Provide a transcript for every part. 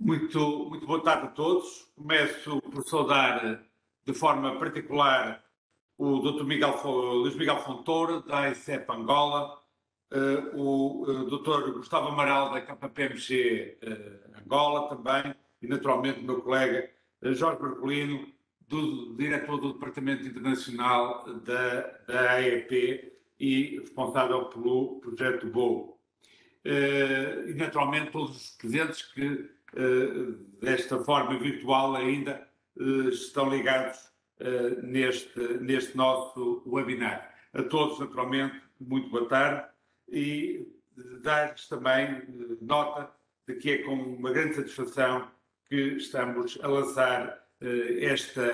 Muito boa tarde a todos. Começo por saudar de forma particular o Dr. Luís Miguel Fontoura, da AICEP Angola, o Dr. Gustavo Amaral, da KPMG Angola também, e naturalmente o meu colega Jorge Marcolino, diretor do Departamento Internacional da AEP e responsável pelo projeto BOO. E naturalmente todos os presentes que desta forma virtual ainda estão ligados neste nosso webinar. A todos, naturalmente, muito boa tarde e dar-lhes também nota de que é com uma grande satisfação que estamos a lançar esta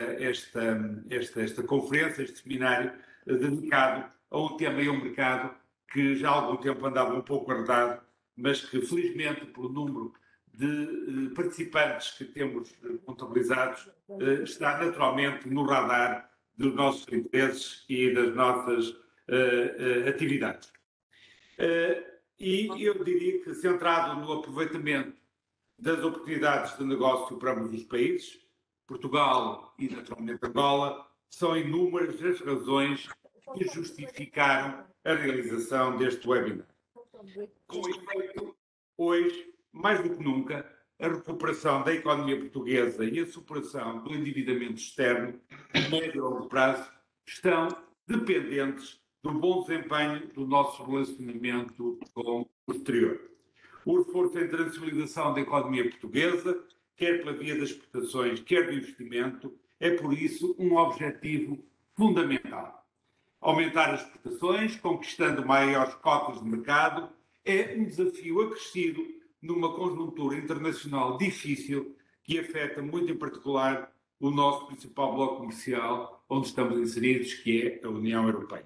conferência, este seminário dedicado a um tema e a um mercado que já há algum tempo andava um pouco guardado, mas que felizmente, pelo número de participantes que temos contabilizados, está naturalmente no radar dos nossos interesses e das nossas atividades. E eu diria que, centrado no aproveitamento das oportunidades de negócio para ambos os países, Portugal e naturalmente Angola, são inúmeras as razões que justificaram a realização deste webinar. Com efeito, hoje, mais do que nunca, a recuperação da economia portuguesa e a superação do endividamento externo, a médio e longo prazo, estão dependentes do bom desempenho do nosso relacionamento com o exterior. O esforço em internacionalização da economia portuguesa, quer pela via das exportações, quer do investimento, é por isso um objetivo fundamental. Aumentar as exportações, conquistando maiores cotas de mercado, é um desafio acrescido numa conjuntura internacional difícil que afeta muito em particular o nosso principal bloco comercial, onde estamos inseridos, que é a União Europeia.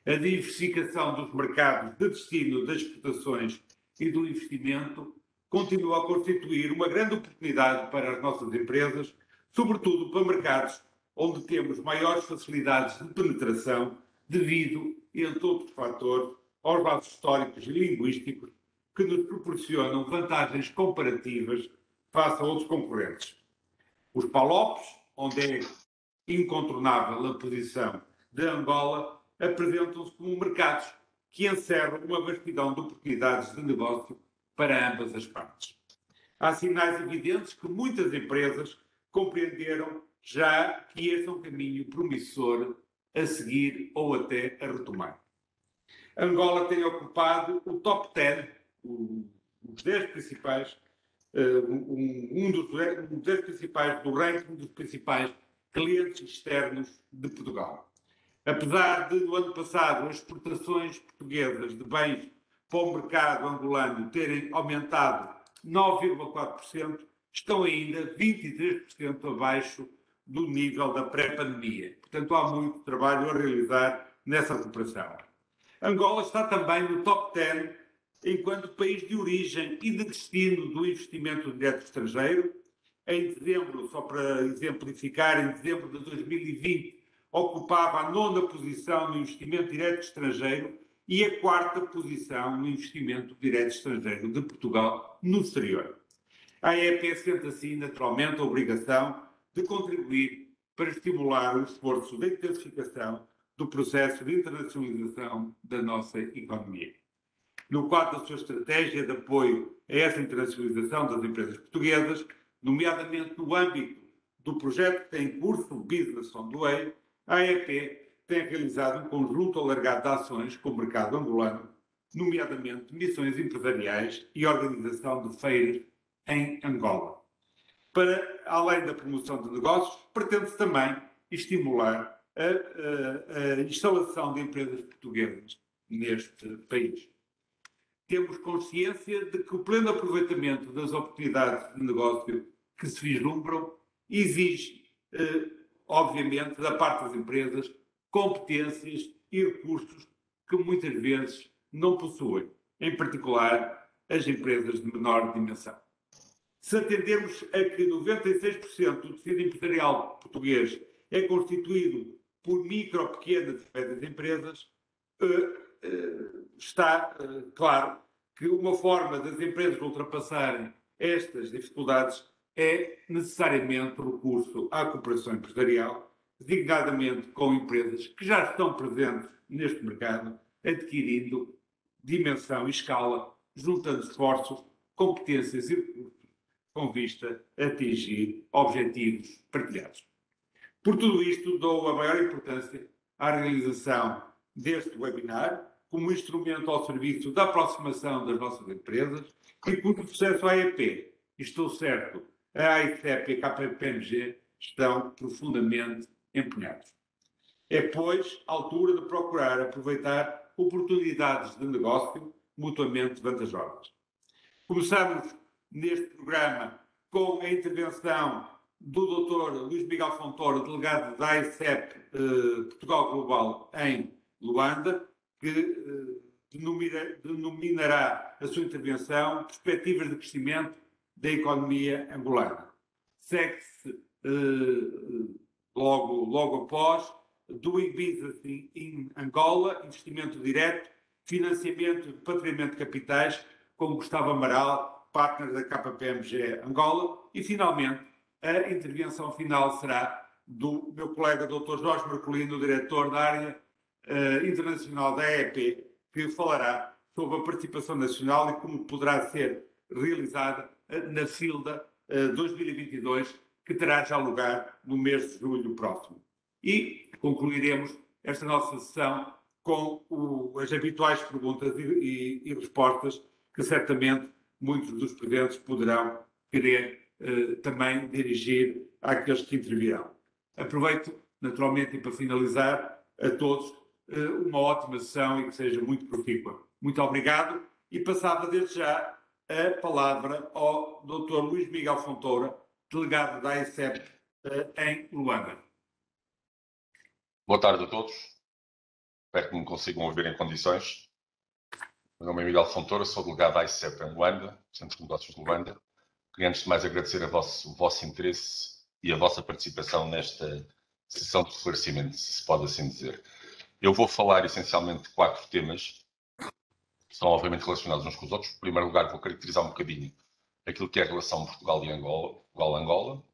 A diversificação dos mercados de destino das exportações e do investimento continua a constituir uma grande oportunidade para as nossas empresas, sobretudo para mercados onde temos maiores facilidades de penetração devido, entre outros fatores, aos laços históricos e linguísticos que nos proporcionam vantagens comparativas face a outros concorrentes. Os PALOPs, onde é incontornável a posição de Angola, apresentam-se como mercados que encerram uma vastidão de oportunidades de negócio para ambas as partes. Há sinais evidentes que muitas empresas compreenderam já que este é um caminho promissor a seguir ou até a retomar. Angola tem ocupado o top 10, os 10 principais, dos 10 principais do ranking dos principais clientes externos de Portugal. Apesar de, no ano passado, as exportações portuguesas de bens para o mercado angolano terem aumentado 9,4%, estão ainda 23% abaixo do nível da pré-pandemia. Portanto, há muito trabalho a realizar nessa recuperação. Angola está também no top 10 enquanto país de origem e de destino do investimento direto estrangeiro. Em dezembro, só para exemplificar, em dezembro de 2020, ocupava a 9ª posição no investimento direto estrangeiro e a 4ª posição no investimento direto estrangeiro de Portugal no exterior. A AEP sente assim, naturalmente, a obrigação de contribuir para estimular o esforço de intensificação do processo de internacionalização da nossa economia. No quadro da sua estratégia de apoio a essa internacionalização das empresas portuguesas, nomeadamente no âmbito do projeto que tem em curso o Business on the Way, a AEP tem realizado um conjunto alargado de ações com o mercado angolano, nomeadamente missões empresariais e organização de feiras em Angola. Para além da promoção de negócios, pretende-se também estimular a instalação de empresas portuguesas neste país. Temos consciência de que o pleno aproveitamento das oportunidades de negócio que se vislumbram exige, obviamente, da parte das empresas, competências e recursos que muitas vezes não possuem, em particular as empresas de menor dimensão. Se atendermos a que 96% do tecido empresarial português é constituído por micro, pequenas e médias empresas, está claro que uma forma das empresas ultrapassarem estas dificuldades, é necessariamente o recurso à cooperação empresarial, designadamente com empresas que já estão presentes neste mercado, adquirindo dimensão e escala, juntando esforços, competências e recursos com vista a atingir objetivos partilhados. Por tudo isto, dou a maior importância à realização deste webinar como instrumento ao serviço da aproximação das nossas empresas e cujo processo AEP, e estou certo, a AICEP e a KPMG estão profundamente empenhados. É, pois, a altura de procurar aproveitar oportunidades de negócio mutuamente vantajosas. Começamos neste programa com a intervenção do Dr. Luís Miguel Fontoura, delegado da AICEP Portugal Global em Luanda, que denominará a sua intervenção Perspectivas de Crescimento da Economia Angolana. Segue-se logo após Doing Business in Angola, investimento direto, financiamento e repatriamento de capitais, com Gustavo Amaral, partner da KPMG Angola, e finalmente a intervenção final será do meu colega Dr. Jorge Marcolino, diretor da área internacional da AEP, que falará sobre a participação nacional e como poderá ser realizada na FILDA 2022, que terá já lugar no mês de julho próximo. E concluiremos esta nossa sessão com as habituais perguntas e respostas que certamente muitos dos presentes poderão querer também dirigir àqueles que intervirão. Aproveito, naturalmente, e para finalizar, a todos uma ótima sessão e que seja muito profícua. Muito obrigado e passava desde já a palavra ao Dr. Luís Miguel Fontoura, delegado da AICEP em Luanda. Boa tarde a todos. Espero que me consigam ouvir em condições. Meu nome é Miguel Fontoura, sou delegado da AICEP em Luanda, Centro de Negócios de Luanda. Queria, antes de mais, agradecer o vosso interesse e a vossa participação nesta sessão de esclarecimento, se pode assim dizer. Eu vou falar essencialmente de 4 temas, que são obviamente relacionados uns com os outros. Em primeiro lugar, vou caracterizar um bocadinho aquilo que é a relação Portugal e Angola, Portugal-Angola.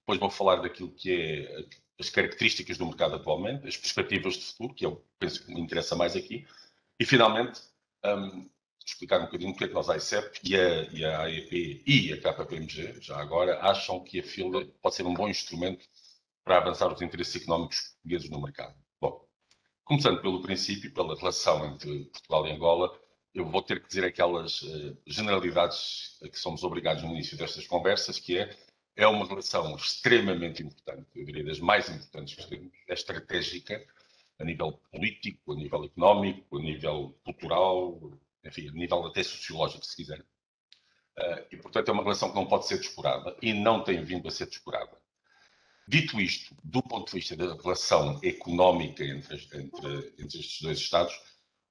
Depois vou falar daquilo que é as características do mercado atualmente, as perspectivas de futuro, que eu penso que me interessa mais aqui. E, finalmente, explicar um bocadinho porque é que nós, a AICEP e a AEP e a KPMG, já agora, acham que a FILDA pode ser um bom instrumento para avançar os interesses económicos portugueses no mercado. Bom, começando pelo princípio, pela relação entre Portugal e Angola, eu vou ter que dizer aquelas generalidades a que somos obrigados no início destas conversas, que é uma relação extremamente importante, eu diria das mais importantes que temos, é estratégica, a nível político, a nível económico, a nível cultural, enfim, a nível até sociológico, se quiser. E, portanto, é uma relação que não pode ser descurada e não tem vindo a ser descurada. Dito isto, do ponto de vista da relação económica entre estes dois Estados,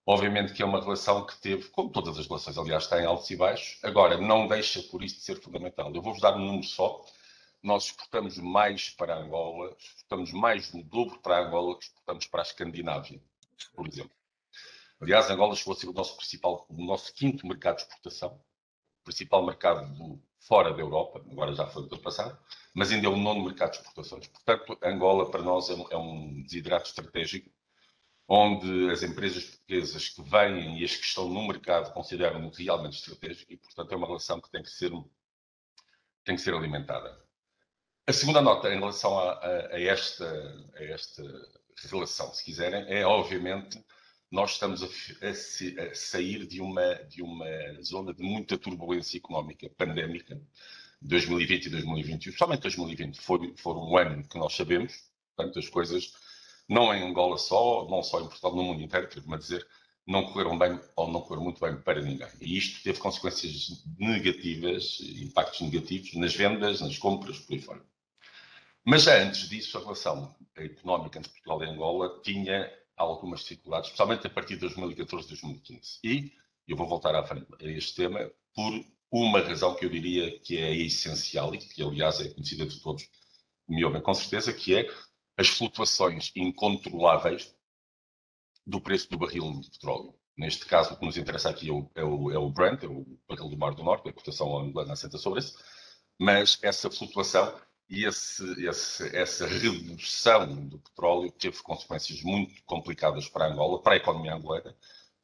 obviamente que é uma relação que teve, como todas as relações, aliás, está em altos e baixos, agora não deixa por isso de ser fundamental. Eu vou-vos dar um número só. Nós exportamos mais para Angola, exportamos mais do dobro para Angola que exportamos para a Escandinávia, por exemplo. Aliás, Angola chegou a ser o nosso quinto mercado de exportação, principal mercado fora da Europa, agora já foi ultrapassado, mas ainda é o 9º mercado de exportações. Portanto, Angola para nós é um desidrato estratégico, onde as empresas portuguesas que vêm e as que estão no mercado consideram-no realmente estratégico e, portanto, é uma relação que tem que ser alimentada. A segunda nota em relação a esta relação, se quiserem, é obviamente nós estamos a sair de uma zona de muita turbulência económica pandémica. 2020 e 2021, especialmente 2020, foi um ano que nós sabemos, portanto, as coisas, não em Angola só, não só em Portugal, no mundo inteiro, quero-me a dizer, não correram bem ou não correram muito bem para ninguém. E isto teve consequências negativas, impactos negativos nas vendas, nas compras, por aí fora. Mas já antes disso, a relação económica entre Portugal e Angola tinha algumas dificuldades, especialmente a partir de 2014 e 2015. E eu vou voltar à frente a este tema por uma razão que eu diria que é essencial e que, aliás, é conhecida de todos, me ouvem com certeza, que é as flutuações incontroláveis do preço do barril de petróleo. Neste caso, o que nos interessa aqui é o Brent, é o barril do Mar do Norte, a cotação angolana assenta sobre isso, mas essa flutuação e essa redução do petróleo teve consequências muito complicadas para a Angola, para a economia angolana,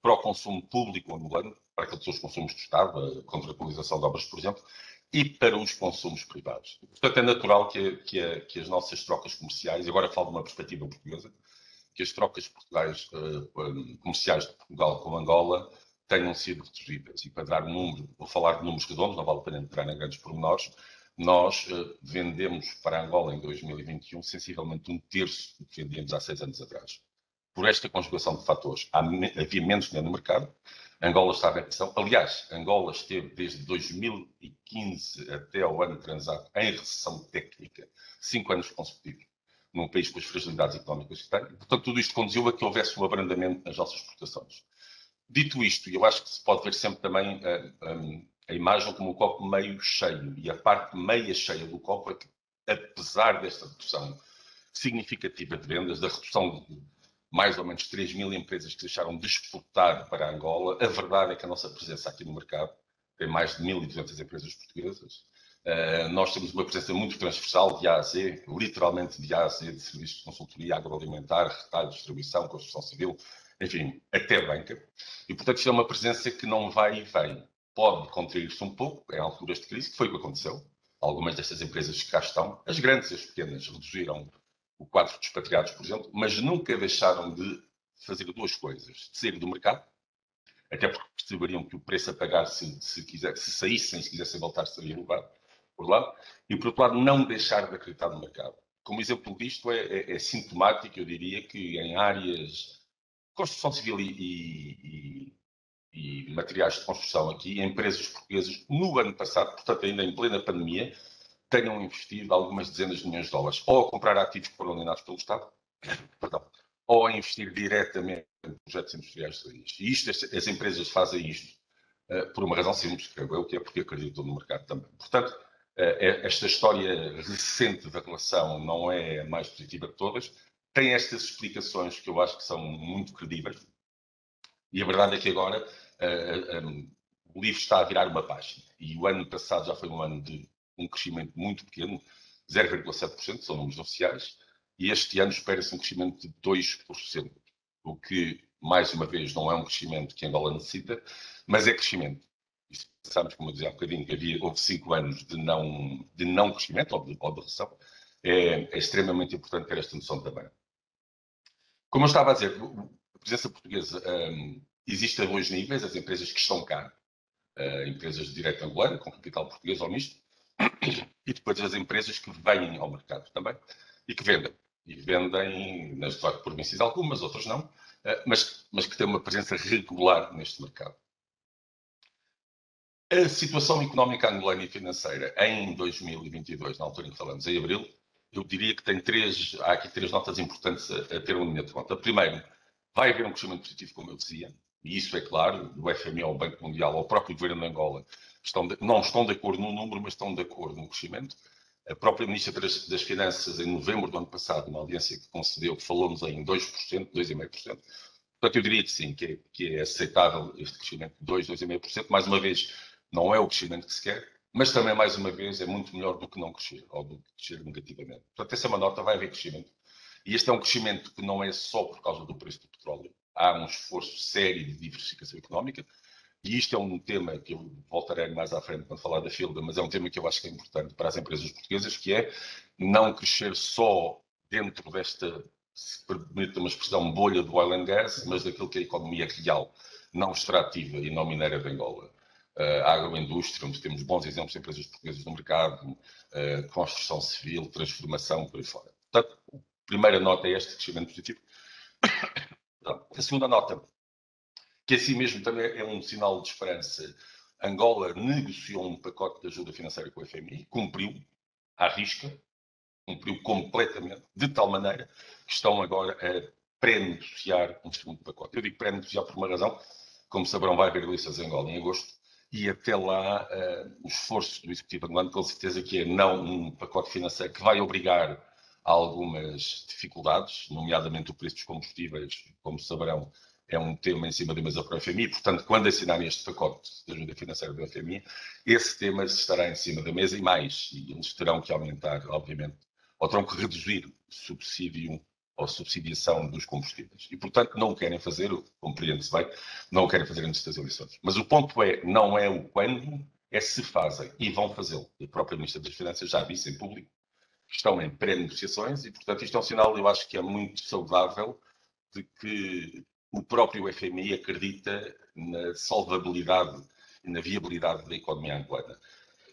para o consumo público angolano, para aqueles seus consumos de Estado, a contratualização de obras, por exemplo, e para os consumos privados. Portanto, é natural que as nossas trocas comerciais, agora falo de uma perspectiva portuguesa, que as trocas comerciais de Portugal com Angola tenham sido reduzidas. E para dar um número, vou falar de números redondos, não vale a pena entrar em grandes pormenores, nós vendemos para Angola em 2021 sensivelmente um terço do que vendíamos há 6 anos atrás. Por esta conjugação de fatores, havia menos dinheiro no mercado, Angola estava em recessão. Aliás, Angola esteve desde 2015 até ao ano transado em recessão técnica, 5 anos consecutivos, num país com as fragilidades económicas que tem. Portanto, tudo isto conduziu a que houvesse um abrandamento nas nossas exportações. Dito isto, eu acho que se pode ver sempre também a imagem como um copo meio cheio. E a parte meia cheia do copo é que, apesar desta redução significativa de vendas, da redução de mais ou menos 3 mil empresas que deixaram de exportar para Angola, a verdade é que a nossa presença aqui no mercado tem mais de 1.200 empresas portuguesas. Nós temos uma presença muito transversal de A a Z, literalmente de A a Z, de serviços de consultoria agroalimentar, retalho, distribuição, construção civil, enfim, até banca. E, portanto, isto é uma presença que não vai e vem. Pode contrair-se um pouco em alturas de crise, que foi o que aconteceu. Algumas destas empresas que cá estão, as grandes e as pequenas, reduziram o quadro de expatriados, por exemplo, mas nunca deixaram de fazer duas coisas. De sair do mercado, até porque perceberiam que o preço a pagar se saíssem, se quisessem voltar, seria elevado, por lado, e por outro lado, não deixar de acreditar no mercado. Como exemplo disto, é sintomático, eu diria, que em áreas de construção civil e materiais de construção aqui, empresas portuguesas, no ano passado, portanto ainda em plena pandemia, tenham investido algumas dezenas de milhões de dólares, ou a comprar ativos que foram alienados pelo Estado, perdão, ou a investir diretamente em projetos industriais de raiz. E isto, as empresas fazem isto por uma razão simples, que é porque acreditam no mercado também. Portanto, esta história recente da relação não é a mais positiva de todas, tem estas explicações que eu acho que são muito credíveis, e a verdade é que agora o livro está a virar uma página, e o ano passado já foi um ano de um crescimento muito pequeno, 0,7%, são números oficiais, e este ano espera-se um crescimento de 2%, o que, mais uma vez, não é um crescimento que Angola necessita, mas é crescimento. E se pensarmos, como eu dizia há bocadinho, que houve 5 anos de não crescimento, ou de recessão, é extremamente importante ter esta noção também. Como eu estava a dizer, a presença portuguesa existe a dois níveis, as empresas que estão cá, empresas de direito angolano, com capital português ou misto, e depois as empresas que vêm ao mercado também e que vendem. E vendem nas 18 províncias algumas, outras não, mas que têm uma presença regular neste mercado. A situação económica angolana e financeira em 2022, na altura em que falamos, em abril, eu diria que há aqui três notas importantes a ter em linha de conta. Primeiro, vai haver um crescimento positivo, como eu dizia, e isso é claro, do FMI ao Banco Mundial, ao próprio governo de Angola, não estão de acordo no número, mas estão de acordo no crescimento. A própria Ministra das Finanças, em novembro do ano passado, numa audiência que concedeu, falou-nos em 2%, 2,5%. Portanto, eu diria que sim, que é aceitável este crescimento de 2,5%. Mais uma vez, não é o crescimento que se quer, mas também, mais uma vez, é muito melhor do que não crescer, ou do que crescer negativamente. Portanto, essa é uma nota, vai haver crescimento. E este é um crescimento que não é só por causa do preço do petróleo. Há um esforço sério de diversificação económica, e isto é um tema que eu voltarei mais à frente quando falar da Filda, mas é um tema que eu acho que é importante para as empresas portuguesas, que é não crescer só dentro desta, se permite uma expressão, bolha do oil and gas, mas daquilo que é a economia real, não extrativa e não mineira de Angola. A agroindústria, onde temos bons exemplos de empresas portuguesas no mercado, construção civil, transformação, por aí fora. Portanto, a primeira nota é este crescimento positivo. A segunda nota, que assim mesmo também é um sinal de esperança. Angola negociou um pacote de ajuda financeira com o FMI, cumpriu à risca, cumpriu completamente, de tal maneira que estão agora a pré-negociar um segundo pacote. Eu digo pré-negociar por uma razão, como saberão, vai haver eleições em Angola em agosto, e até lá o esforço do Executivo angolano, com certeza que é não um pacote financeiro que vai obrigar a algumas dificuldades, nomeadamente o preço dos combustíveis, como saberão, é um tema em cima da mesa para o FMI, portanto, quando assinarem este pacote de ajuda financeira do FMI, esse tema estará em cima da mesa e eles terão que aumentar, obviamente, ou terão que reduzir o subsídio ou subsidiação dos combustíveis. E, portanto, não o querem fazer, compreende-se bem, não o querem fazer antes das eleições. Mas o ponto não é o quando, é se fazem, e vão fazê-lo. A própria Ministra das Finanças já disse em público que estão em pré-negociações e, portanto, isto é um sinal, eu acho que é muito saudável, de que o próprio FMI acredita na solvabilidade e na viabilidade da economia angolana.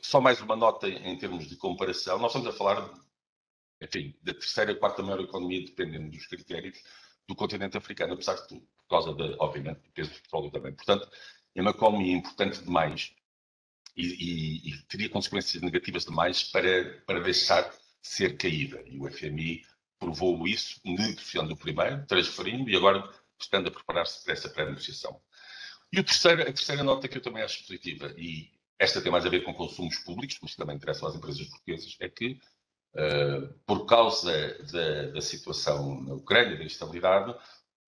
Só mais uma nota em termos de comparação. Nós estamos a falar, enfim, da terceira, quarta maior economia, dependendo dos critérios, do continente africano, apesar de tudo, por causa, obviamente, do peso do petróleo também. Portanto, é uma economia importante demais e teria consequências negativas demais para deixar ser caída. E o FMI provou isso, negociando o primeiro, transferindo e agora estando a preparar-se para essa pré-negociação. E a terceira nota que eu também acho positiva, e esta tem mais a ver com consumos públicos, mas também interessa às empresas portuguesas, é que, por causa da situação na Ucrânia, da instabilidade,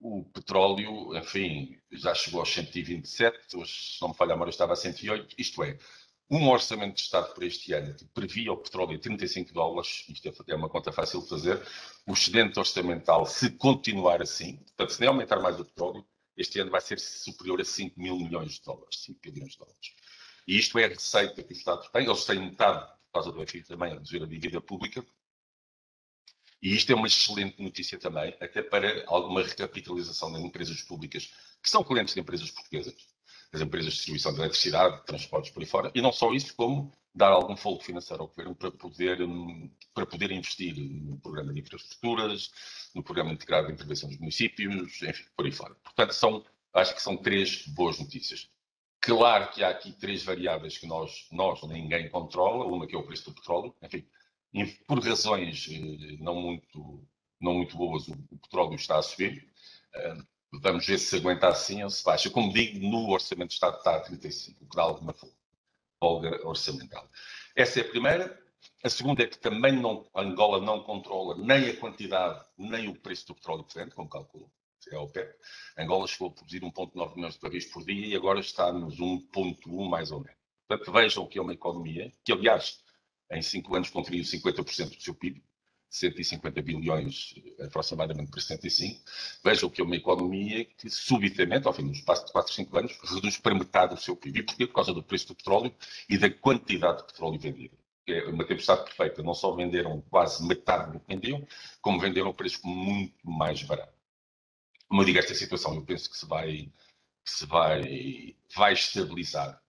o petróleo, enfim, já chegou aos 127, hoje, se não me falha a memória, estava a 108, isto é, um orçamento de Estado para este ano que previa o petróleo a $35, isto é uma conta fácil de fazer, o excedente orçamental, se continuar assim, portanto, se nem aumentar mais o petróleo, este ano vai ser superior a 5 mil milhões de dólares, 5 bilhões de dólares. E isto é a receita que o Estado tem, eles têm metade, por causa do FMI também, a reduzir a dívida pública, e isto é uma excelente notícia também, até para alguma recapitalização das empresas públicas, que são clientes de empresas portuguesas, das empresas de distribuição de eletricidade, de transportes por aí fora, e não só isso, como dar algum folgo financeiro ao governo para poder investir no programa de infraestruturas, no programa integrado de intervenção dos municípios, enfim, por aí fora. Portanto, acho que são três boas notícias. Claro que há aqui três variáveis que nós ninguém controla, uma que é o preço do petróleo, enfim, por razões não muito boas, o petróleo está a subir. Vamos ver se aguenta assim ou se baixa. Como digo, no Orçamento de Estado está a 35, o que dá alguma folga orçamental. Essa é a primeira. A segunda é que também Angola não controla nem a quantidade, nem o preço do petróleo que vende, como calculou. É a OPEP. Angola chegou a produzir 1,9 milhões de barris por dia e agora está nos 1,1 mais ou menos. Portanto, vejam que é uma economia que, aliás, em 5 anos contraiu 50% do seu PIB, 150 bilhões aproximadamente para 65. Vejam que é uma economia que subitamente, ao fim do espaço de 4, 5 anos, reduz para metade do seu PIB. E porquê? Por causa do preço do petróleo e da quantidade de petróleo vendido. É uma tempestade perfeita. Não só venderam quase metade do que vendiam, como venderam a preços muito mais baratos. Como eu digo, esta situação eu penso que se vai estabilizar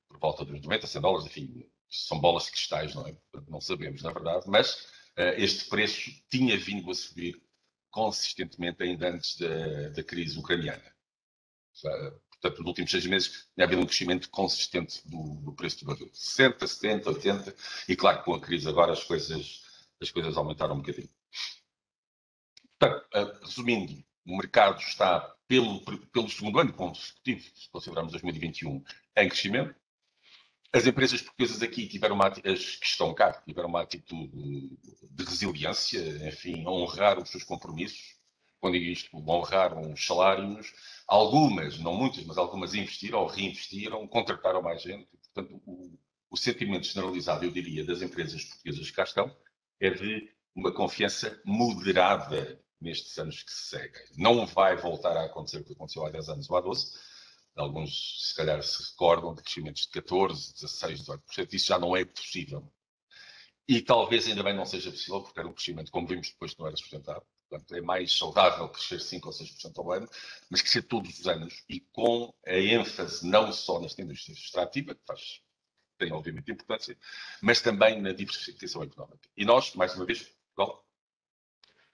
por volta dos 90, 100 dólares, enfim, são bolas de cristais, não é? Não sabemos, na verdade, mas este preço tinha vindo a subir consistentemente ainda antes da crise ucraniana. Portanto, nos últimos 6 meses tinha havido um crescimento consistente do preço do barril. 60, 70, 80, e claro que com a crise agora as coisas aumentaram um bocadinho. Portanto, resumindo, o mercado está pelo segundo ano consecutivo, se considerarmos 2021, em crescimento. As empresas portuguesas aqui as que estão cá, tiveram uma atitude de resiliência, enfim, honrar os seus compromissos. Quando digo isto, honraram os salários. Algumas, não muitas, mas algumas investiram ou reinvestiram, contrataram mais gente. Portanto, o sentimento generalizado, eu diria, das empresas portuguesas que cá estão, é de uma confiança moderada nestes anos que se seguem. Não vai voltar a acontecer o que aconteceu há 10 anos ou há 12. Alguns, se calhar, se recordam de crescimentos de 14%, 16%, 18%. Isso já não é possível. E talvez ainda bem não seja possível, porque era um crescimento, como vimos depois, que não era sustentado. Portanto, é mais saudável crescer 5% ou 6% ao ano, mas crescer todos os anos e com a ênfase não só nesta indústria extrativa, que tem obviamente importância, mas também na diversificação económica. E nós, mais uma vez, Portugal,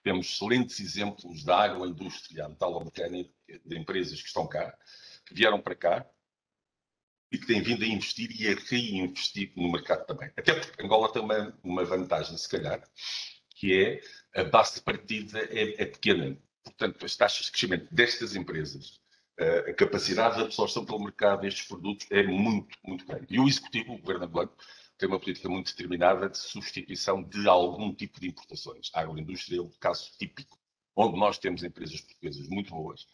temos excelentes exemplos da agroindústria, metalomecânica, de empresas que estão cá, que vieram para cá e que têm vindo a investir e a reinvestir no mercado também. Até porque Angola tem uma vantagem, se calhar, que é a base de partida é pequena. Portanto, as taxas de crescimento destas empresas, a capacidade de absorção pelo mercado destes produtos é muito, muito grande. E o Executivo, o Governo angolano, tem uma política muito determinada de substituição de algum tipo de importações. A agroindústria é um caso típico, onde nós temos empresas portuguesas muito boas,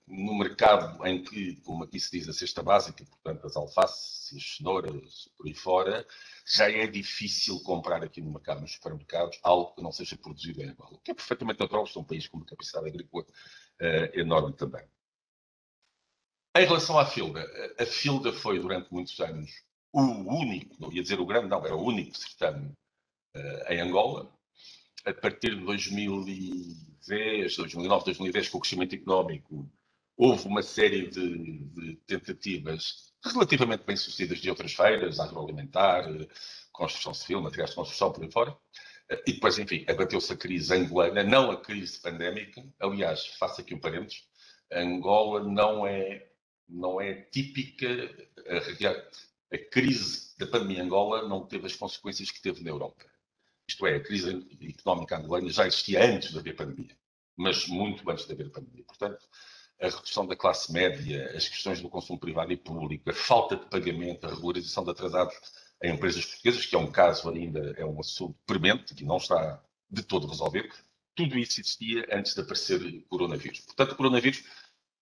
no mercado em que, como aqui se diz, a cesta básica, portanto, as alfaces e as cenouras, por aí fora, já é difícil comprar aqui no mercado, nos supermercados, algo que não seja produzido em Angola, o que é perfeitamente natural, porque é um país com uma capacidade agrícola enorme também. Em relação à Filda, a Filda foi durante muitos anos o único, não ia dizer o grande, não, era o único certame em Angola. A partir de 2010, 2009, 2010, com o crescimento económico, houve uma série de tentativas relativamente bem-sucedidas de outras feiras, agroalimentar, construção civil, materiais de construção, por aí fora. E depois, enfim, abateu-se a crise angolana, não a crise pandémica. Aliás, faço aqui um parênteses, Angola não é típica, a crise da pandemia em Angola não teve as consequências que teve na Europa. Isto é, a crise económica angolana já existia antes de haver pandemia, mas muito antes de haver pandemia. Portanto, a redução da classe média, as questões do consumo privado e público, a falta de pagamento, a regularização de atrasados em empresas portuguesas, que é um caso ainda, é um assunto premente, que não está de todo resolvido, tudo isso existia antes de aparecer o coronavírus. Portanto, o coronavírus,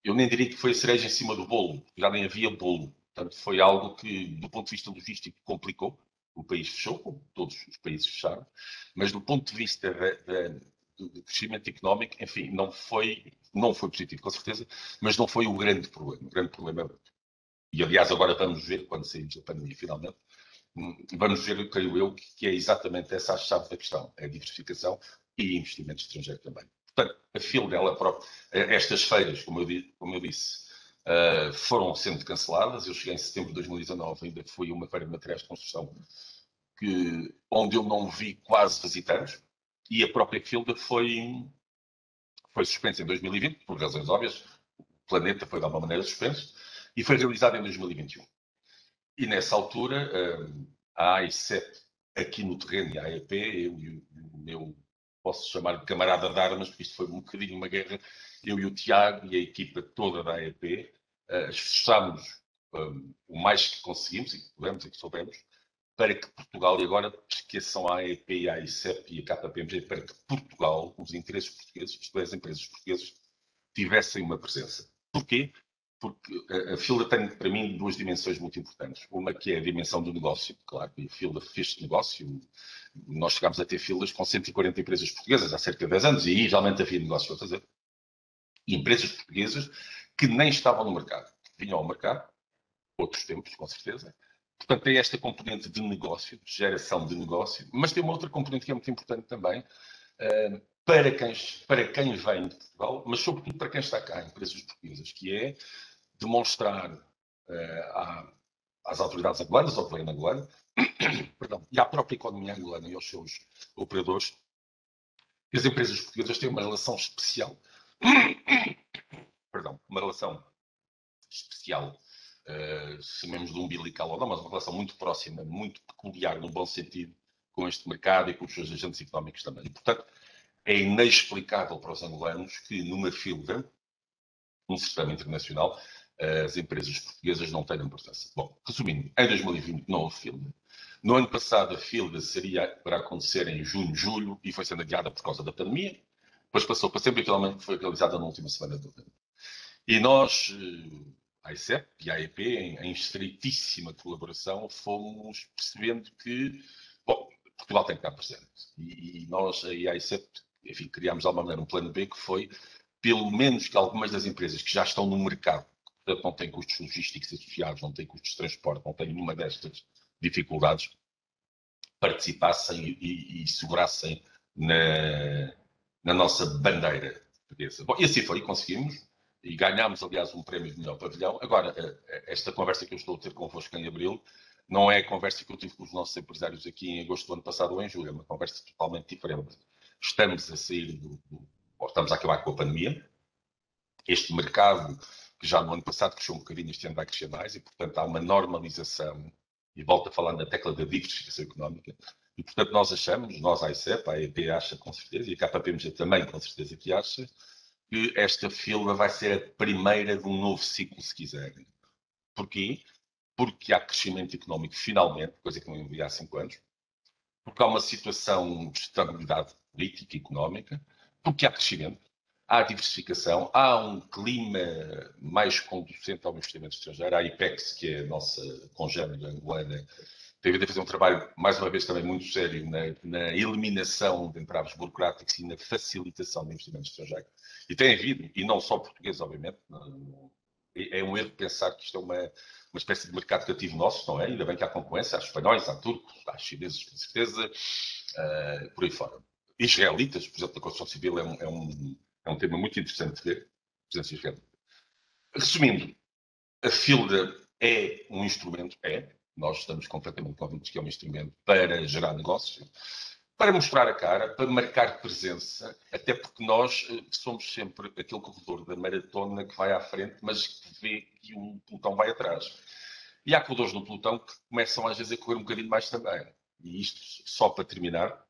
eu nem diria que foi a cereja em cima do bolo, já nem havia bolo. Portanto, foi algo que, do ponto de vista logístico, complicou. O país fechou, como todos os países fecharam, mas do ponto de vista do crescimento económico, enfim, não foi positivo, com certeza, mas não foi o grande problema. O grande problema é, e aliás agora vamos ver, quando saímos da pandemia finalmente, vamos ver, creio eu, que é exatamente essa a chave da questão, a diversificação e investimento estrangeiro também. Portanto, a fila dela própria, estas feiras, como eu disse, foram sendo canceladas. Eu cheguei em setembro de 2019, ainda fui a uma feira de materiais de construção onde eu não vi quase visitantes, e a própria Filda foi suspensa em 2020, por razões óbvias, o planeta foi de alguma maneira suspenso, e foi realizada em 2021. E nessa altura, a AICEP, aqui no terreno, e a AEP, eu e o meu, posso chamar de camarada de armas, porque isto foi um bocadinho uma guerra, eu e o Tiago e a equipa toda da AEP, esforçámos o mais que conseguimos e que pudemos e que soubemos, para que Portugal, e agora esqueçam a AEP e a AICEP e a KPMG, para que Portugal, os interesses portugueses, isto é, as empresas portuguesas, tivessem uma presença. Porquê? Porque a Filda tem, para mim, duas dimensões muito importantes. Uma que é a dimensão do negócio, claro, e a Filda fez negócio. Nós chegámos a ter filas com 140 empresas portuguesas há cerca de 10 anos, e aí realmente havia negócio a fazer. E empresas portuguesas que nem estavam no mercado, vinham ao mercado, outros tempos, com certeza. Portanto, tem esta componente de negócio, de geração de negócio, mas tem uma outra componente que é muito importante também, para quem vem de Portugal, mas sobretudo para quem está cá, empresas portuguesas, que é demonstrar às autoridades angolanas, ao governo angolano, perdão, e à própria economia angolana e aos seus operadores, que as empresas portuguesas têm uma relação especial, perdão, uma relação especial, chamemos de umbilical ou não, mas uma relação muito próxima, muito peculiar, no bom sentido, com este mercado e com os seus agentes económicos também. E, portanto, é inexplicável para os angolanos que numa Filda, num sistema internacional, as empresas portuguesas não tenham importância. Bom, resumindo, em 2020 não houve Filda. No ano passado a Filda seria para acontecer em junho, julho, e foi sendo adiada por causa da pandemia. Depois passou para sempre e finalmente foi realizada na última semana de novembro. E nós, a AICEP e a AEP, em estreitíssima colaboração, fomos percebendo que, bom, Portugal tem que estar presente. E nós, a AICEP, enfim, criámos de alguma maneira um plano B que foi, pelo menos que algumas das empresas que já estão no mercado, portanto não têm custos logísticos associados, não têm custos de transporte, não têm nenhuma destas dificuldades, participassem e segurassem na nossa bandeira portuguesa. Bom, e assim foi, conseguimos, e ganhámos, aliás, um prémio de melhor pavilhão. Agora, esta conversa que eu estou a ter convosco em abril não é a conversa que eu tive com os nossos empresários aqui em agosto do ano passado ou em julho, é uma conversa totalmente diferente. Estamos a sair estamos a acabar com a pandemia. Este mercado, que já no ano passado cresceu um bocadinho, este ano vai crescer mais, e, portanto, há uma normalização, e volto a falar na tecla da diversificação económica, e, portanto, nós achamos, nós, a AICEP, a AEP acha com certeza, e a KPMG também com certeza que acha, que esta fila vai ser a primeira de um novo ciclo, se quiserem. Porquê? Porque há crescimento económico, finalmente, coisa que não havia há 5 anos, porque há uma situação de estabilidade política e económica, porque há crescimento, há diversificação, há um clima mais conducente ao investimento estrangeiro. A IPEX, que é a nossa congénere angolana, tem vindo a fazer um trabalho, mais uma vez, também muito sério na eliminação de entraves burocráticos e na facilitação do investimento estrangeiro. E tem havido, e não só português, obviamente, é um erro pensar que isto é uma espécie de mercado cativo nosso, não é? Ainda bem que há concorrência, há espanhóis, há turcos, há chineses, com certeza, por aí fora. Israelitas, por exemplo, da construção civil é um tema muito interessante de ver, presença israelita. Resumindo, a FILDA é um instrumento, nós estamos completamente convictos que é um instrumento para gerar negócios, para mostrar a cara, para marcar presença, até porque nós somos sempre aquele corredor da maratona que vai à frente, mas que vê que um pelotão vai atrás. E há corredores no pelotão que começam às vezes a correr um bocadinho mais também. E isto, só para terminar,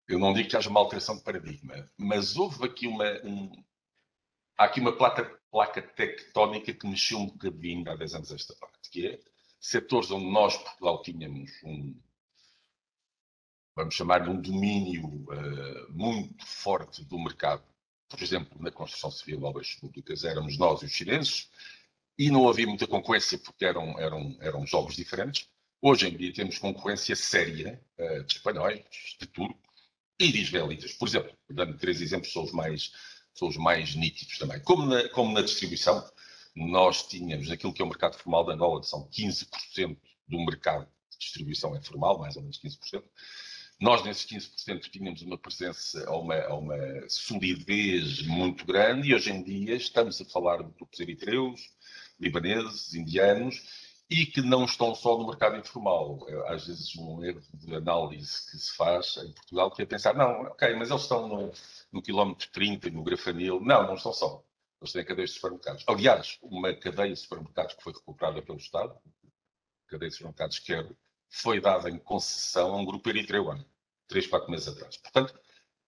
eu não digo que haja uma alteração de paradigma, mas houve aqui há aqui uma placa tectónica que mexeu um bocadinho há 10 anos esta parte, que é setores onde nós, Portugal, tínhamos vamos chamar-lhe um domínio muito forte do mercado. Por exemplo, na construção civil, obras públicas, éramos nós e os chineses, e não havia muita concorrência porque eram jogos diferentes. Hoje em dia temos concorrência séria de espanhóis, de turcos e de israelitas. Por exemplo, dando 3 exemplos, são os mais nítidos também. Como na distribuição, nós tínhamos aquilo que é o mercado formal de Angola, que são 15% do mercado de distribuição é formal, mais ou menos 15%. Nós, nesses 15%, tínhamos uma presença ou uma solidez muito grande e hoje em dia estamos a falar de grupos eritreus, libaneses, indianos e que não estão só no mercado informal. Às vezes um erro de análise que se faz em Portugal que é pensar, não, ok, mas eles estão no quilómetro 30, no Grafanil. Não estão só. Eles têm cadeias de supermercados. Aliás, uma cadeia de supermercados que foi recuperada pelo Estado, cadeia de supermercados Quero, foi dada em concessão a um grupo eritreu, 3, 4 meses atrás. Portanto,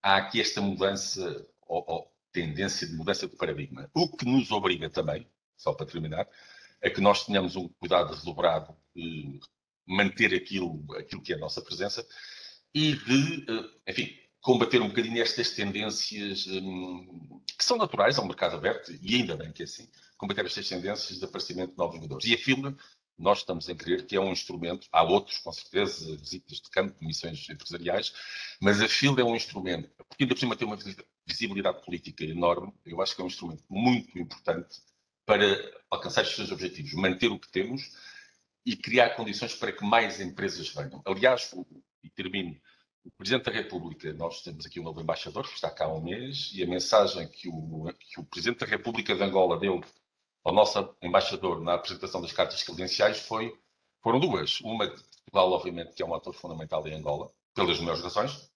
há aqui esta mudança, ou tendência de mudança de paradigma. O que nos obriga também, só para terminar, é que nós tenhamos um cuidado redobrado de manter aquilo que é a nossa presença e de, enfim, combater um bocadinho estas tendências que são naturais ao mercado aberto, e ainda bem que é assim, combater estas tendências de aparecimento de novos jogadores. E a FILDA, nós estamos a crer que é um instrumento, há outros, com certeza, visitas de campo, missões empresariais, mas a FILDA é um instrumento, porque ainda por cima tem uma visibilidade política enorme, eu acho que é um instrumento muito importante para alcançar os seus objetivos, manter o que temos e criar condições para que mais empresas venham. Aliás, e termino, o Presidente da República, nós temos aqui um novo embaixador que está cá há um mês e a mensagem que o Presidente da República de Angola deu ao nosso embaixador na apresentação das cartas credenciais foram duas. Uma de Portugal, obviamente, que é um ator fundamental em Angola, pelas melhores razões,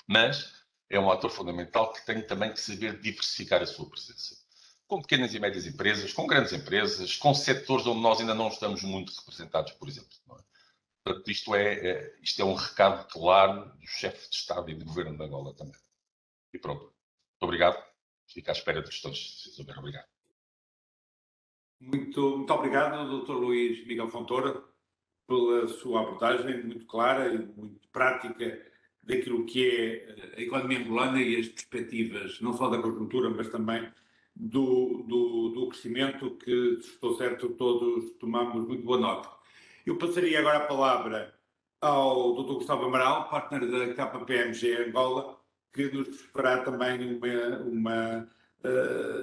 mas é um ator fundamental que tem também que saber diversificar a sua presença. Com pequenas e médias empresas, com grandes empresas, com setores onde nós ainda não estamos muito representados, por exemplo. Não é? Portanto, isto é um recado claro do chefe de Estado e de Governo de Angola também. E pronto. Muito obrigado. Fico à espera de questões, se souber. Obrigado. Muito obrigado, Dr. Luís Miguel Fontoura, pela sua abordagem muito clara e muito prática daquilo que é a economia angolana e as perspectivas, não só da conjuntura, mas também do crescimento, que estou certo todos tomamos muito boa nota. Eu passaria agora a palavra ao Dr. Gustavo Amaral, partner da KPMG Angola, que nos fará também uma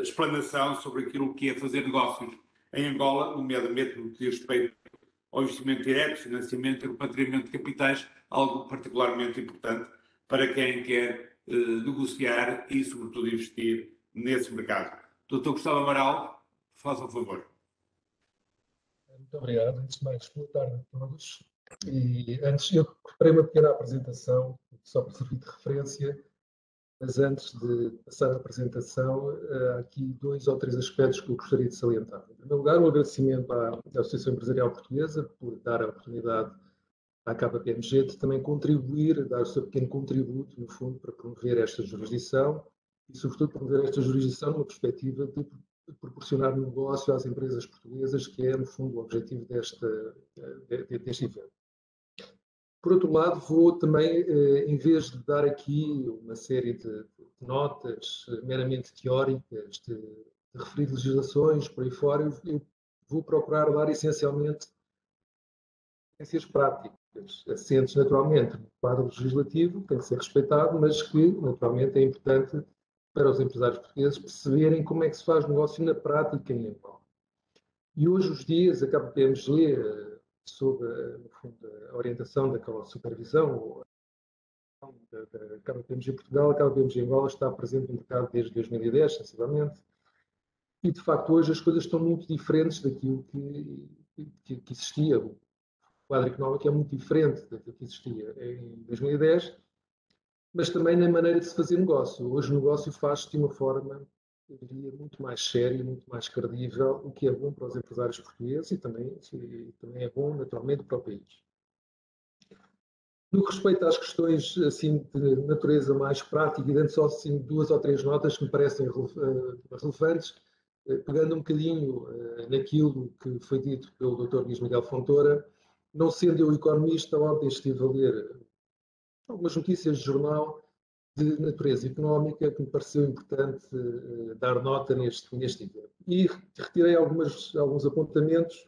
explanação sobre aquilo que é fazer negócios em Angola, nomeadamente no que diz respeito ao investimento direto, financiamento e repatriamento de capitais, algo particularmente importante para quem quer negociar e, sobretudo, investir nesse mercado. Dr. Gustavo Amaral, faça o favor. Muito obrigado. Antes de mais, boa tarde a todos. E antes, eu preparei uma pequena apresentação, só para servir de referência, mas antes de passar a apresentação, há aqui 2 ou 3 aspectos que eu gostaria de salientar. Em primeiro lugar, um agradecimento à Associação Empresarial Portuguesa por dar a oportunidade à KPMG de também contribuir, dar o seu pequeno contributo, no fundo, para promover esta jurisdição e, sobretudo, promover esta jurisdição numa perspectiva de proporcionar negócio às empresas portuguesas, que é, no fundo, o objetivo deste evento. Por outro lado, vou também, em vez de dar aqui uma série de notas meramente teóricas, de referir legislações, por aí fora, eu vou procurar dar essencialmente ciências práticas, assentes naturalmente no quadro legislativo, que tem que ser respeitado, mas que naturalmente é importante para os empresários portugueses perceberem como é que se faz negócio na prática em Angola. E hoje os dias, a KPMG, sob no fundo, a orientação daquela supervisão da KPMG Portugal, a KPMG Angola está presente no mercado desde 2010, sensivelmente, e de facto hoje as coisas estão muito diferentes daquilo que existia. O quadro económico é muito diferente daquilo que existia em 2010, mas também na maneira de se fazer negócio. Hoje o negócio faz-se de uma forma, eu diria, muito mais séria, muito mais credível, o que é bom para os empresários portugueses e também é bom, naturalmente, para o país. No que respeita às questões assim, de natureza mais prática, e dando só assim, 2 ou 3 notas que me parecem relevantes, pegando um bocadinho naquilo que foi dito pelo Dr. Luís Miguel Fontoura, não sendo eu economista, ontem estive a ler algumas notícias de jornal de natureza económica que me pareceu importante dar nota neste evento. E retirei alguns apontamentos,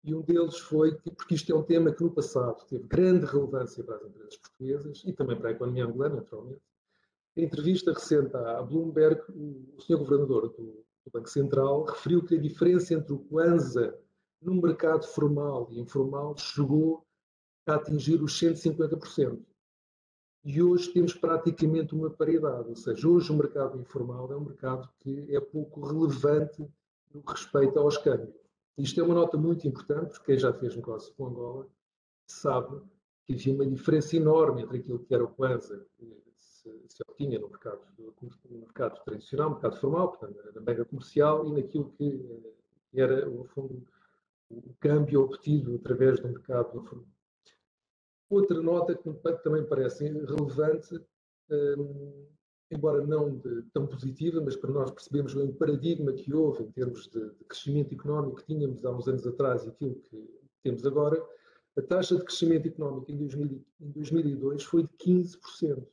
e um deles foi que, porque isto é um tema que no passado teve grande relevância para as empresas portuguesas e também para a economia angolana, naturalmente. Em entrevista recente à Bloomberg, o Sr. Governador do Banco Central referiu que a diferença entre o Kwanza no mercado formal e informal chegou a atingir os 150%. E hoje temos praticamente uma paridade, ou seja, hoje o mercado informal é um mercado que é pouco relevante no que respeita aos câmbios. Isto é uma nota muito importante, porque quem já fez negócio com Angola sabe que havia uma diferença enorme entre aquilo que era o Kwanza, que se obtinha no mercado tradicional, no mercado formal, portanto, na banca comercial, e naquilo que era, no fundo, o câmbio obtido através do mercado informal. Outra nota que também parece relevante, embora não tão positiva, mas para nós percebermos bem o paradigma que houve em termos de crescimento económico que tínhamos há uns anos atrás e aquilo que temos agora, a taxa de crescimento económico em 2002 foi de 15%. Em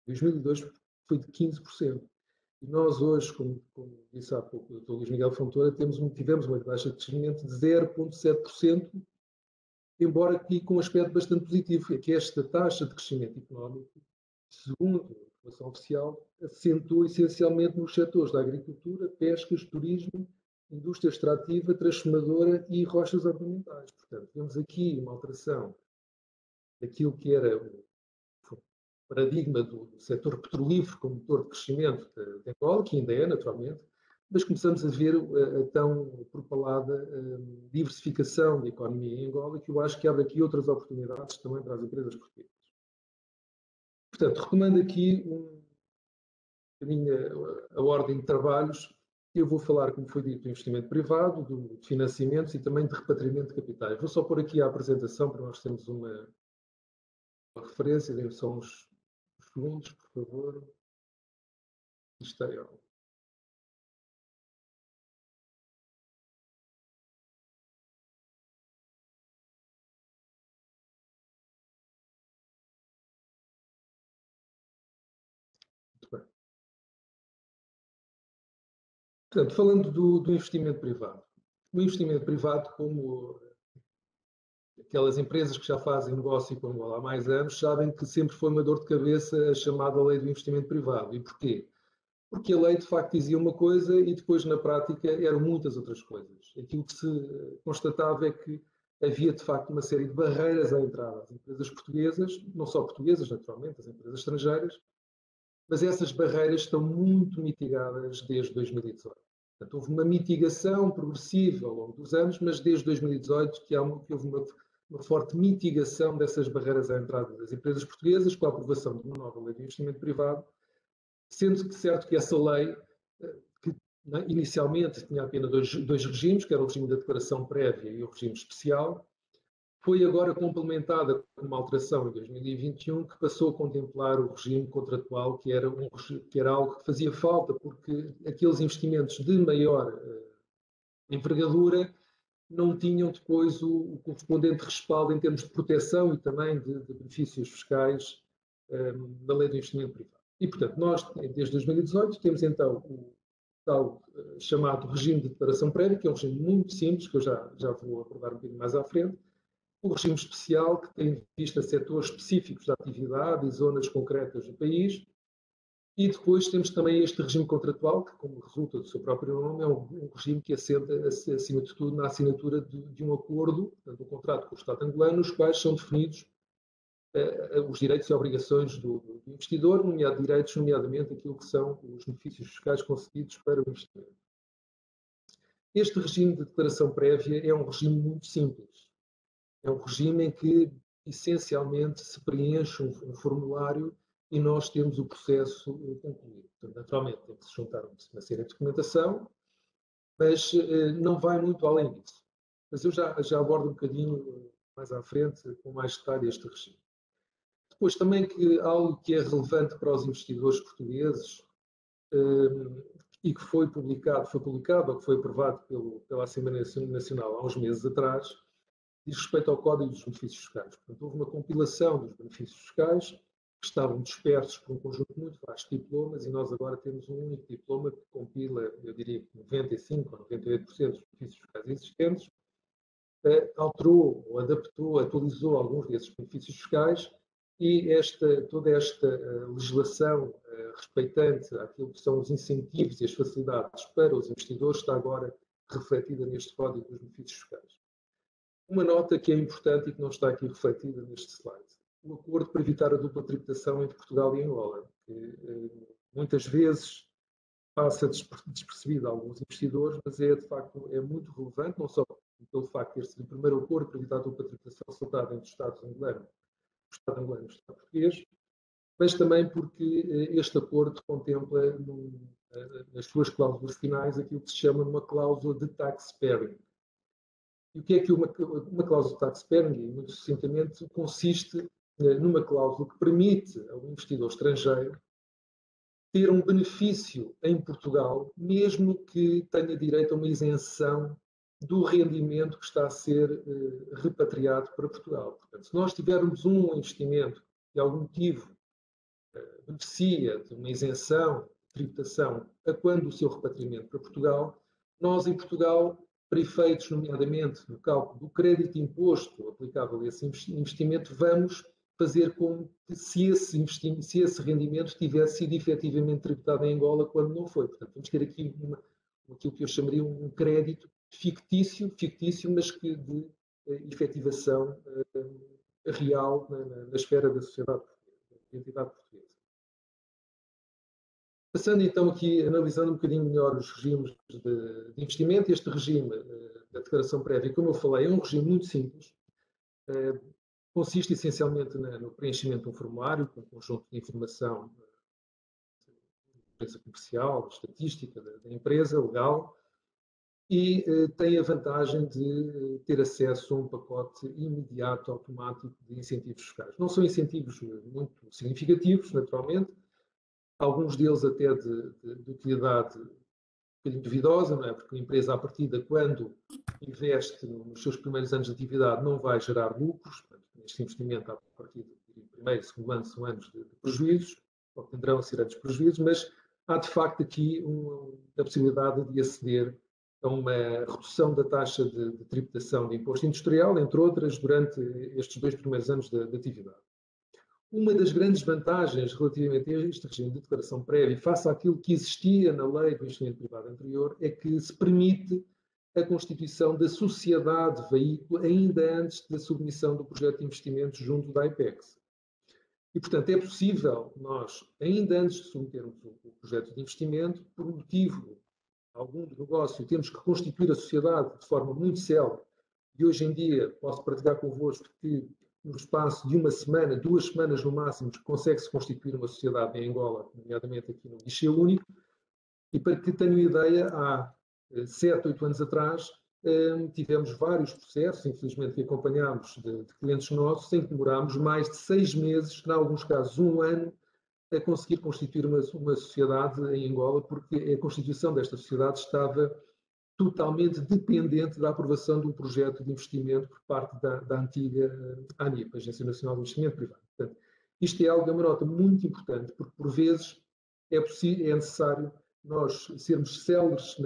2002 foi de 15%. E nós hoje, como disse há pouco o Dr. Luís Miguel Fontoura, tivemos uma taxa de crescimento de 0,7%, embora aqui com um aspecto bastante positivo, é que esta taxa de crescimento económico, segundo a informação oficial, assentou essencialmente nos setores da agricultura, pescas, turismo, indústria extrativa, transformadora e rochas ornamentais. Portanto, temos aqui uma alteração daquilo que era o paradigma do setor petrolífero como motor de crescimento da Angola, que ainda é, naturalmente, mas começamos a ver a tão propalada diversificação da economia em Angola, que eu acho que abre aqui outras oportunidades também para as empresas portuguesas. Portanto, retomando aqui a ordem de trabalhos, eu vou falar, como foi dito, do investimento privado, de financiamentos e também de repatriamento de capitais. Vou só pôr aqui a apresentação para nós termos uma referência, dê-me só uns segundos, por favor. Isto é muito bem. Portanto, falando do investimento privado. O investimento privado, como aquelas empresas que já fazem negócio com Angola há mais anos, sabem que sempre foi uma dor de cabeça a chamada lei do investimento privado. E porquê? Porque a lei, de facto, dizia uma coisa e depois, na prática, eram muitas outras coisas. Aquilo que se constatava é que havia, de facto, uma série de barreiras à entrada às empresas portuguesas, não só portuguesas, naturalmente, as empresas estrangeiras, mas essas barreiras estão muito mitigadas desde 2018. Portanto, houve uma mitigação progressiva ao longo dos anos, mas desde 2018 que houve uma forte mitigação dessas barreiras à entrada das empresas portuguesas, com a aprovação de uma nova lei de investimento privado, sendo que certo que essa lei, que inicialmente tinha apenas dois regimes, que era o regime da declaração prévia e o regime especial, foi agora complementada com uma alteração em 2021 que passou a contemplar o regime contratual, que era algo que fazia falta, porque aqueles investimentos de maior envergadura não tinham depois o correspondente respaldo em termos de proteção e também de benefícios fiscais da lei do investimento privado. E, portanto, nós, desde 2018, temos então o tal chamado regime de declaração prévia, que é um regime muito simples, que eu já vou abordar um bocadinho mais à frente, o regime especial, que tem em vista setores específicos da atividade e zonas concretas do país, e depois temos também este regime contratual, que, como resulta do seu próprio nome, é um regime que assenta, acima de tudo, na assinatura de um acordo, portanto, um contrato com o Estado angolano, nos quais são definidos os direitos e obrigações do investidor, nomeadamente aquilo que são os benefícios fiscais concedidos para o investimento. Este regime de declaração prévia é um regime muito simples. É um regime em que, essencialmente, se preenche um formulário e nós temos o processo concluído. Portanto, naturalmente, tem que se juntar uma série de documentação, mas não vai muito além disso. Mas eu já abordo um bocadinho mais à frente, com mais detalhe, este regime. Depois também que algo que é relevante para os investidores portugueses e que foi publicado ou que foi aprovado pela Assembleia Nacional há uns meses atrás, diz respeito ao Código dos Benefícios Fiscais. Portanto, houve uma compilação dos benefícios fiscais que estavam dispersos por um conjunto muito vasto de diplomas e nós agora temos um único diploma que compila, eu diria, 95% ou 98% dos benefícios fiscais existentes, alterou ou adaptou, atualizou alguns desses benefícios fiscais e toda esta legislação respeitante àquilo que são os incentivos e as facilidades para os investidores está agora refletida neste Código dos Benefícios Fiscais. Uma nota que é importante e que não está aqui refletida neste slide. O acordo para evitar a dupla tributação entre Portugal e Angola, que muitas vezes passa despercebido a alguns investidores, mas de facto muito relevante, não só pelo facto de ter sido o primeiro acordo para evitar a dupla tributação soltado entre os Estados angolanos, o Estado angolano e o Estado português, mas também porque este acordo contempla nas suas cláusulas finais aquilo que se chama uma cláusula de tax sparing. E o que é que uma cláusula de tax sparing, muito sucintamente, consiste numa cláusula que permite ao investidor estrangeiro ter um benefício em Portugal, mesmo que tenha direito a uma isenção do rendimento que está a ser repatriado para Portugal. Portanto, se nós tivermos um investimento que, de algum motivo, beneficia de uma isenção de tributação a quando o seu repatriamento para Portugal, nós, em Portugal, para efeitos, nomeadamente, no cálculo do crédito imposto aplicável a esse investimento, vamos fazer como se esse rendimento tivesse sido efetivamente tributado em Angola quando não foi. Portanto, vamos ter aqui aquilo que eu chamaria um crédito fictício, mas que de efetivação real na esfera da sociedade portuguesa, da entidade portuguesa. Passando então aqui, analisando um bocadinho melhor os regimes de investimento, este regime da declaração prévia, como eu falei, é um regime muito simples. Consiste essencialmente no preenchimento de um formulário com um conjunto de informação da empresa comercial, estatística da empresa, legal, e tem a vantagem de ter acesso a um pacote imediato, automático de incentivos fiscais. Não são incentivos muito significativos, naturalmente, alguns deles até de utilidade um bocadinho duvidosa, não é? Porque a empresa, à partida, quando investe nos seus primeiros anos de atividade, não vai gerar lucros. Portanto, este investimento, à partida, primeiro e segundo ano, são anos de prejuízos, ou tenderão a ser anos de prejuízos, mas há, de facto, aqui a possibilidade de aceder a uma redução da taxa de tributação de imposto industrial, entre outras, durante estes 2 primeiros anos de atividade. Uma das grandes vantagens relativamente a este regime de declaração prévia, face àquilo que existia na lei do investimento privado anterior, é que se permite a constituição da sociedade veículo ainda antes da submissão do projeto de investimento junto da IPEX. E, portanto, é possível nós, ainda antes de submetermos o projeto de investimento, por motivo algum do negócio, temos que constituir a sociedade de forma muito célere. E hoje em dia posso partilhar convosco que no espaço de uma semana, 2 semanas no máximo, consegue-se constituir uma sociedade em Angola, nomeadamente aqui no guichê único. E para que tenham ideia, há 7, 8 anos atrás, tivemos vários processos, infelizmente, que acompanhámos de clientes nossos, em que demorámos mais de 6 meses, em alguns casos 1 ano, a conseguir constituir uma sociedade em Angola, porque a constituição desta sociedade estava totalmente dependente da aprovação de um projeto de investimento por parte da antiga ANIP, Agência Nacional de Investimento Privado. Portanto, isto é algo, é uma nota muito importante, porque por vezes é necessário nós sermos céleres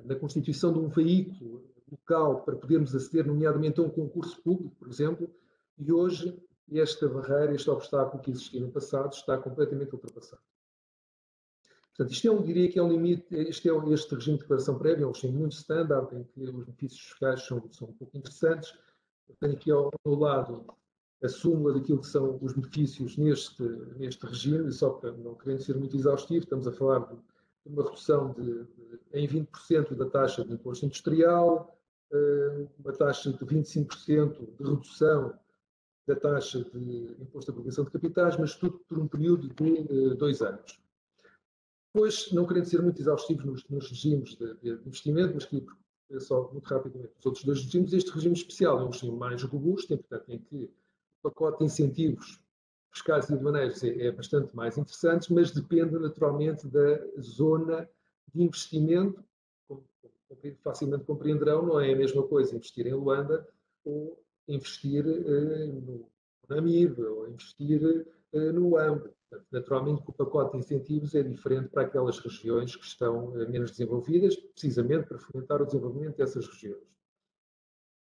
na constituição de um veículo local para podermos aceder, nomeadamente, a um concurso público, por exemplo, e hoje esta barreira, este obstáculo que existia no passado está completamente ultrapassado. Portanto, isto diria que é um limite, este regime de declaração prévia é um regime muito standard, em que os benefícios fiscais são um pouco interessantes. Eu tenho aqui ao meu lado a súmula daquilo que são os benefícios neste regime, e só para não querendo ser muito exaustivo, estamos a falar de uma redução em 20% da taxa de imposto industrial, uma taxa de 25% de redução da taxa de imposto de aplicação de capitais, mas tudo por um período de 2 anos. Depois, não querendo ser muito exaustivos nos regimes de investimento, mas que só muito rapidamente os outros dois regimes, este regime especial é um regime mais robusto, e, portanto, em que o pacote de incentivos fiscais e aduaneiros é bastante mais interessante, mas depende naturalmente da zona de investimento. Como facilmente compreenderão, não é a mesma coisa investir em Luanda ou investir no Namíbia ou investir no AMB. Portanto, naturalmente, o pacote de incentivos é diferente para aquelas regiões que estão menos desenvolvidas, precisamente para fomentar o desenvolvimento dessas regiões.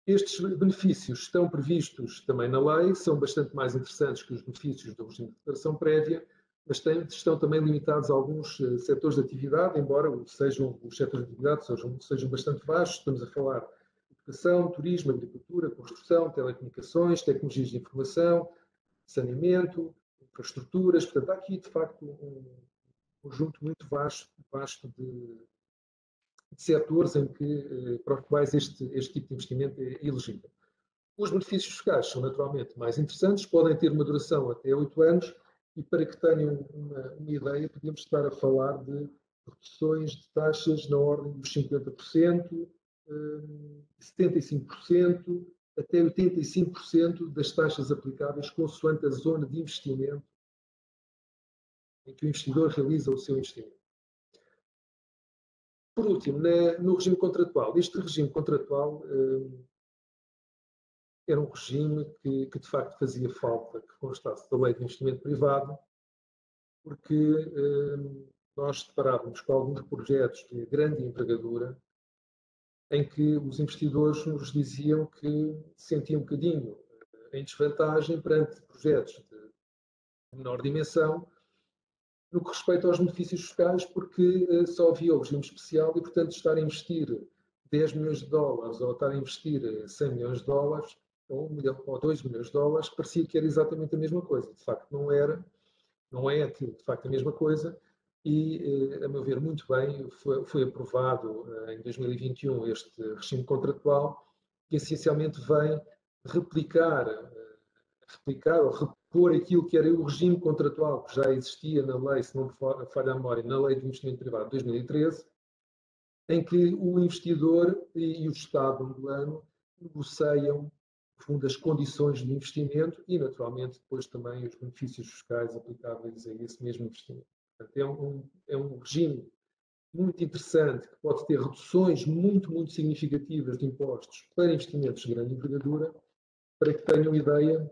Estes benefícios estão previstos também na lei, são bastante mais interessantes que os benefícios do regime de declaração prévia, mas estão também limitados a alguns setores de atividade, embora os setores de atividade sejam bastante vastos. Estamos a falar de educação, turismo, agricultura, construção, telecomunicações, tecnologias de informação, saneamento, infraestruturas. Portanto, há aqui, de facto, um conjunto muito vasto de setores para os quais este tipo de investimento é elegível. Os benefícios fiscais são naturalmente mais interessantes, podem ter uma duração até 8 anos, e para que tenham uma ideia, podemos estar a falar de reduções de taxas na ordem dos 50%, 75%, até 85% das taxas aplicáveis consoante a zona de investimento em que o investidor realiza o seu investimento. Por último, no regime contratual. Este regime contratual era um regime que de facto fazia falta que constasse da lei de investimento privado, porque nós deparávamos com alguns projetos de grande envergadura em que os investidores nos diziam que se sentiam um bocadinho em desvantagem perante projetos de menor dimensão no que respeita aos benefícios fiscais, porque só havia o regime especial e, portanto, estar a investir 10 milhões de dólares ou estar a investir 100 milhões de dólares ou 1 milhão, ou 2 milhões de dólares parecia que era exatamente a mesma coisa. De facto, não é de facto a mesma coisa, e, a meu ver, muito bem, foi aprovado em 2021 este regime contratual, que essencialmente vem replicar ou repor aquilo que era o regime contratual que já existia na lei, se não me falha a memória, na Lei de Investimento Privado de 2013, em que o investidor e o Estado angolano negociam, no fundo, as condições de investimento e, naturalmente, depois também os benefícios fiscais aplicáveis a esse mesmo investimento. Portanto, é um regime muito interessante, que pode ter reduções muito, muito significativas de impostos para investimentos de grande envergadura. Para que tenham ideia,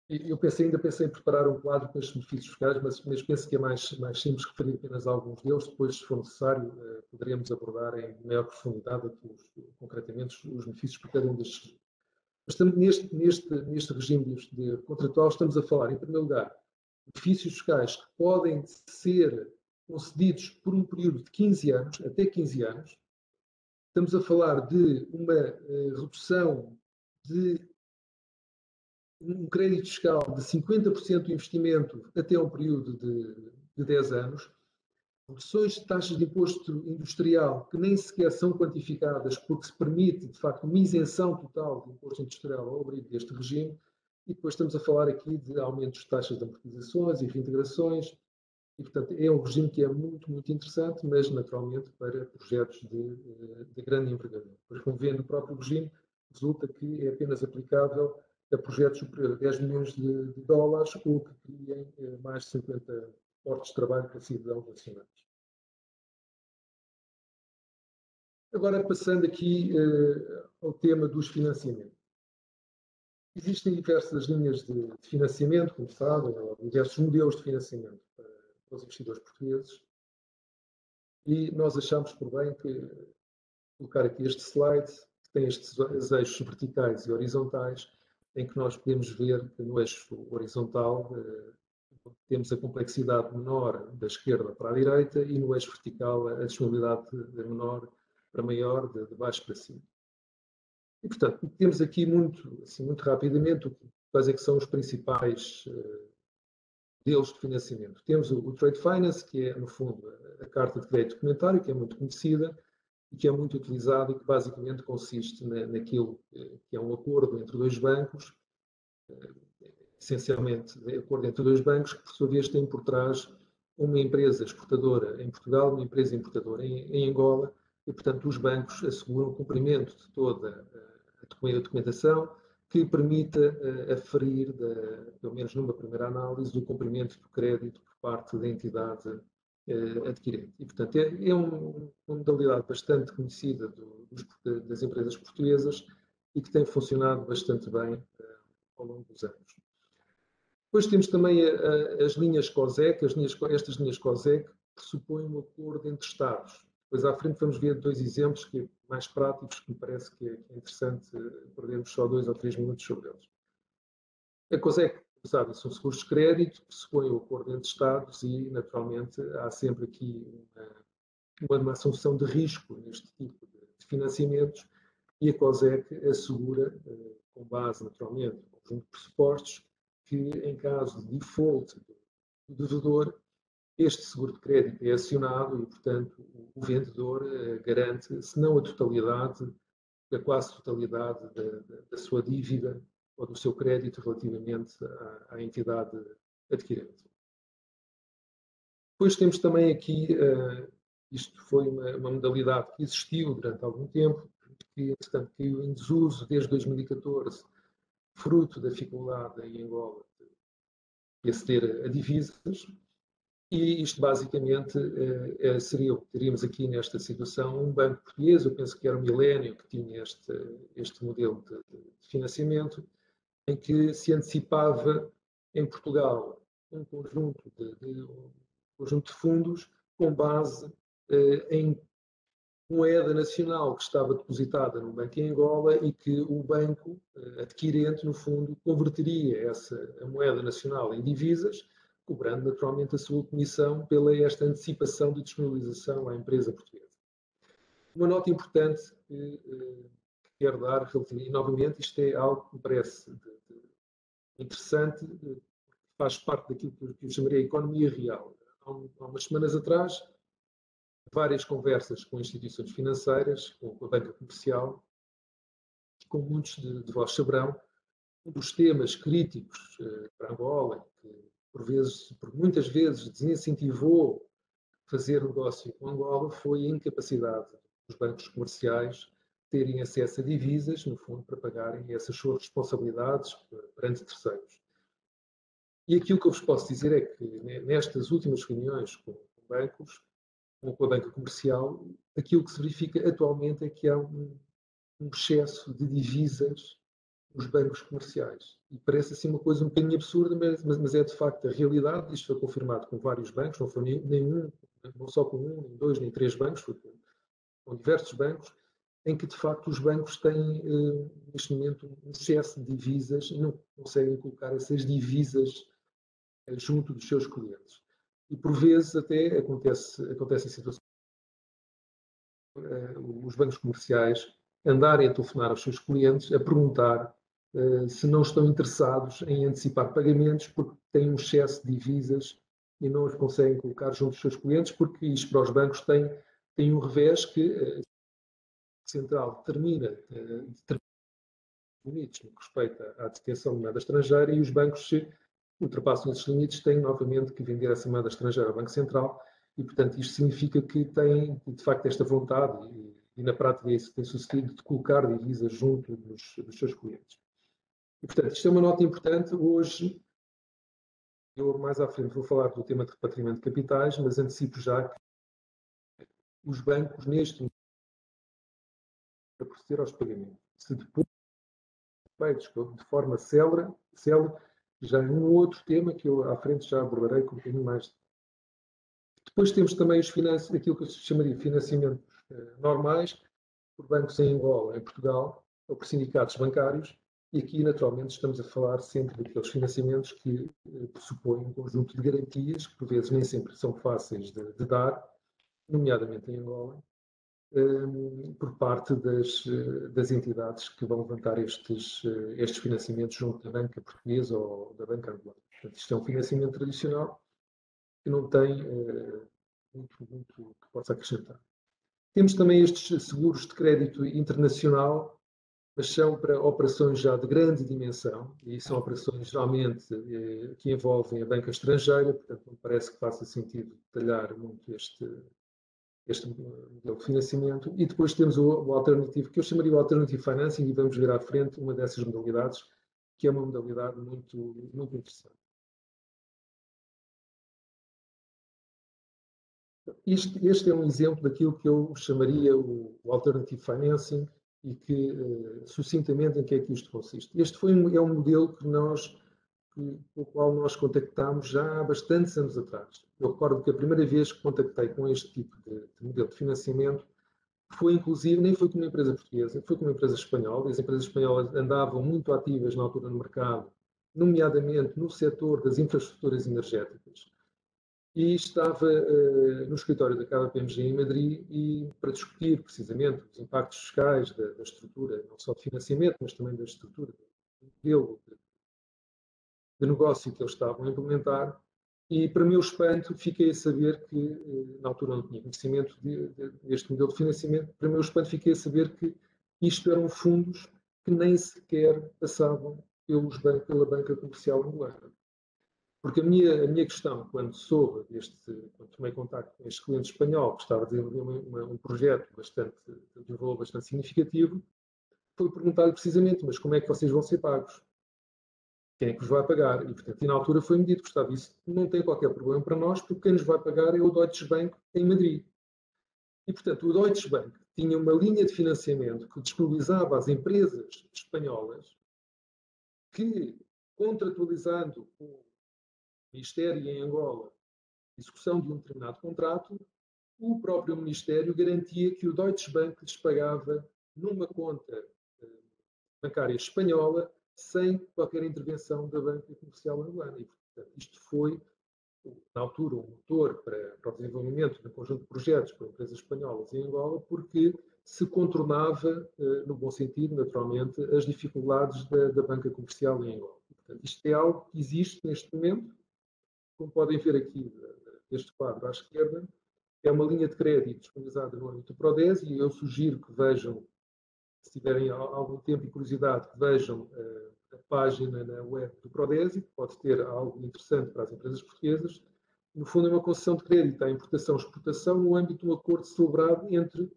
eu ainda pensei em preparar um quadro com estes benefícios fiscais, mas penso que é mais simples referir apenas a alguns deles. Depois, se for necessário, poderemos abordar em maior profundidade aqui, concretamente, os benefícios por cada um destes. Mas neste regime contratual estamos a falar, em primeiro lugar, benefícios fiscais que podem ser concedidos por um período de 15 anos, até 15 anos. Estamos a falar de uma redução de um crédito fiscal de 50% do investimento até um período de 10 anos, reduções de taxas de imposto industrial que nem sequer são quantificadas, porque se permite, de facto, uma isenção total de imposto industrial ao abrigo deste regime, e depois estamos a falar aqui de aumentos de taxas de amortizações e reintegrações, e, portanto, é um regime que é muito, muito interessante, mas, naturalmente, para projetos de grande envergadura. Pois, como vê no próprio regime, resulta que é apenas aplicável a projetos superiores a 10 milhões de dólares ou que criem mais de 50 postos de trabalho para cidadãos nacionais. Agora, passando aqui ao tema dos financiamentos. Existem diversas linhas de financiamento, como sabe, diversos modelos de financiamento para os investidores portugueses, e nós achamos por bem que colocar aqui este slide, que tem estes eixos verticais e horizontais, em que nós podemos ver que no eixo horizontal temos a complexidade menor da esquerda para a direita e no eixo vertical a disponibilidade menor para maior, de baixo para cima. E, portanto, temos aqui muito rapidamente quais é que são os principais modelos de financiamento. Temos o Trade Finance, que é, no fundo, a carta de crédito documentário, que é muito conhecida e que é muito utilizada e que basicamente consiste naquilo que é um acordo entre dois bancos, essencialmente acordo entre dois bancos, que por sua vez têm por trás uma empresa exportadora em Portugal, uma empresa importadora em Angola, e portanto os bancos asseguram o cumprimento de toda a documentação que permita aferir, pelo menos numa primeira análise, o cumprimento do crédito por parte da entidade adquirente. E, portanto, é uma modalidade bastante conhecida das empresas portuguesas e que tem funcionado bastante bem ao longo dos anos. Depois temos também as linhas COSEC. Estas linhas COSEC pressupõem um acordo entre Estados. Depois à frente vamos ver dois exemplos mais práticos que me parece que é interessante perdermos só 2 ou 3 minutos sobre eles. A COSEC, como sabem, são seguros de crédito, pressupõem o acordo entre Estados e, naturalmente, há sempre aqui uma assunção de risco neste tipo de financiamentos e a COSEC assegura, com base, naturalmente, no conjunto de pressupostos, que em caso de default do devedor, este seguro de crédito é acionado e, portanto, o vendedor garante, se não a totalidade, a quase totalidade da sua dívida ou do seu crédito relativamente à entidade adquirente. Depois temos também aqui, isto foi uma modalidade que existiu durante algum tempo, que, entretanto, caiu em desuso desde 2014, fruto da dificuldade em Angola de aceder a divisas. E isto basicamente teríamos aqui nesta situação um banco português, eu penso que era o Milênio, que tinha este modelo de financiamento, em que se antecipava em Portugal um conjunto de fundos com base em moeda nacional que estava depositada no banco em Angola e que o banco adquirente, no fundo, converteria a moeda nacional em divisas, cobrando naturalmente a sua comissão pela esta antecipação de disponibilização à empresa portuguesa. Uma nota importante que quero dar, e novamente isto é algo que me parece interessante, faz parte daquilo que eu chamaria a economia real. Há umas semanas atrás, várias conversas com instituições financeiras, com a banca comercial, como muitos de vós saberão, um dos temas críticos para Angola, que por muitas vezes desincentivou fazer negócio com Angola, foi a incapacidade dos bancos comerciais terem acesso a divisas, no fundo, para pagarem essas suas responsabilidades perante terceiros. E aquilo que eu vos posso dizer é que nestas últimas reuniões com bancos, com a banca comercial, aquilo que se verifica atualmente é que há um excesso de divisas nos bancos comerciais. E parece assim uma coisa um bocadinho absurda, mas é de facto a realidade. Isto foi confirmado com vários bancos, não foi não só com um, nem dois, nem três bancos, foi com diversos bancos, em que de facto os bancos têm neste momento um excesso de divisas e não conseguem colocar essas divisas junto dos seus clientes. E por vezes até acontece a situação os bancos comerciais andarem a telefonar aos seus clientes a perguntar se não estão interessados em antecipar pagamentos porque têm um excesso de divisas e não os conseguem colocar junto dos seus clientes, porque isto para os bancos tem um revés que a Central determina limites no que respeita à detenção de moeda estrangeira e os bancos, se ultrapassam esses limites, têm novamente que vender essa moeda estrangeira ao Banco Central e, portanto, isto significa que têm, de facto, esta vontade e na prática isso tem sucedido de colocar divisas junto dos seus clientes. E, portanto, isto é uma nota importante. Hoje, eu mais à frente vou falar do tema de repatriamento de capitais, mas antecipo já que os bancos, neste para proceder aos pagamentos. Se depois feitos de forma célere, já é um outro tema que eu à frente já abordarei com um bocadinho mais. Depois temos também aquilo que eu chamaria de financiamentos normais, por bancos em Angola, em Portugal, ou por sindicatos bancários, e aqui, naturalmente, estamos a falar sempre daqueles financiamentos que pressupõem um conjunto de garantias, que por vezes nem sempre são fáceis de dar, nomeadamente em Angola, por parte das entidades que vão levantar estes financiamentos junto da banca portuguesa ou da banca angolana. Portanto, isto é um financiamento tradicional que não tem muito que possa acrescentar. Temos também estes seguros de crédito internacional, mas são para operações já de grande dimensão, e são operações geralmente que envolvem a banca estrangeira, portanto não parece que faça sentido detalhar muito este modelo de financiamento. E depois temos o alternativo, que eu chamaria o Alternative Financing, e vamos ver à frente uma dessas modalidades, que é uma modalidade muito interessante. Este é um exemplo daquilo que eu chamaria o Alternative Financing e que, sucintamente, em que é que isto consiste. Este é um modelo com o qual nós contactámos já há bastantes anos atrás. Eu recordo que a primeira vez que contactei com este tipo de modelo de financiamento foi, inclusive, nem foi com uma empresa portuguesa, foi com uma empresa espanhola, e as empresas espanholas andavam muito ativas na altura no mercado, nomeadamente no setor das infraestruturas energéticas. E estava no escritório da KPMG em Madrid e para discutir precisamente os impactos fiscais da estrutura, não só de financiamento, mas também da estrutura do modelo de negócio que eles estavam a implementar. E, para meu espanto, fiquei a saber que, na altura não tinha conhecimento deste modelo de financiamento, para meu espanto fiquei a saber que isto eram fundos que nem sequer passavam pela banca comercial angolana. Porque a minha questão, quando tomei contato com este cliente espanhol, que estava a desenvolver um projeto de um valor bastante significativo, foi perguntar-lhe precisamente, mas como é que vocês vão ser pagos? Quem é que vos vai pagar? E, portanto, na altura foi-me dito, Gustavo, isso não tem qualquer problema para nós, porque quem nos vai pagar é o Deutsche Bank em Madrid. E, portanto, o Deutsche Bank tinha uma linha de financiamento que disponibilizava às empresas espanholas que, contratualizando com o Ministério em Angola, execução de um determinado contrato, o próprio Ministério garantia que o Deutsche Bank lhes pagava numa conta bancária espanhola sem qualquer intervenção da banca comercial angolana. E, portanto, isto foi, na altura, um motor para o desenvolvimento de um conjunto de projetos para empresas espanholas em Angola, porque se contornava, no bom sentido, naturalmente, as dificuldades da banca comercial em Angola. E, portanto, isto é algo que existe neste momento. Como podem ver aqui neste quadro à esquerda, é uma linha de crédito disponibilizada no âmbito do Prodés, e eu sugiro que vejam, se tiverem algum tempo e curiosidade, que vejam a página na web do Prodés, que pode ter algo interessante para as empresas portuguesas. No fundo, é uma concessão de crédito à importação e exportação no âmbito de um acordo celebrado entre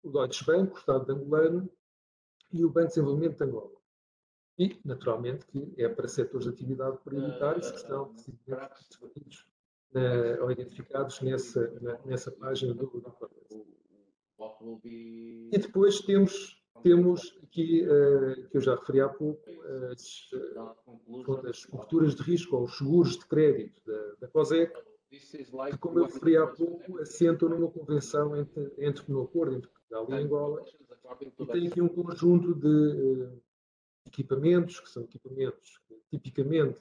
o Deutsche Bank, o Estado angolano, e o Banco de Desenvolvimento de Angola. E, naturalmente, que é para setores de atividade prioritários que estão definidos ou identificados nessa página do Prodés. E depois temos aqui, que eu já referi há pouco, as coberturas de risco ou os seguros de crédito da COSEC, que, como eu referi há pouco, assentam numa convenção no acordo entre Portugal e Angola, e tem aqui um conjunto de equipamentos, que são equipamentos que tipicamente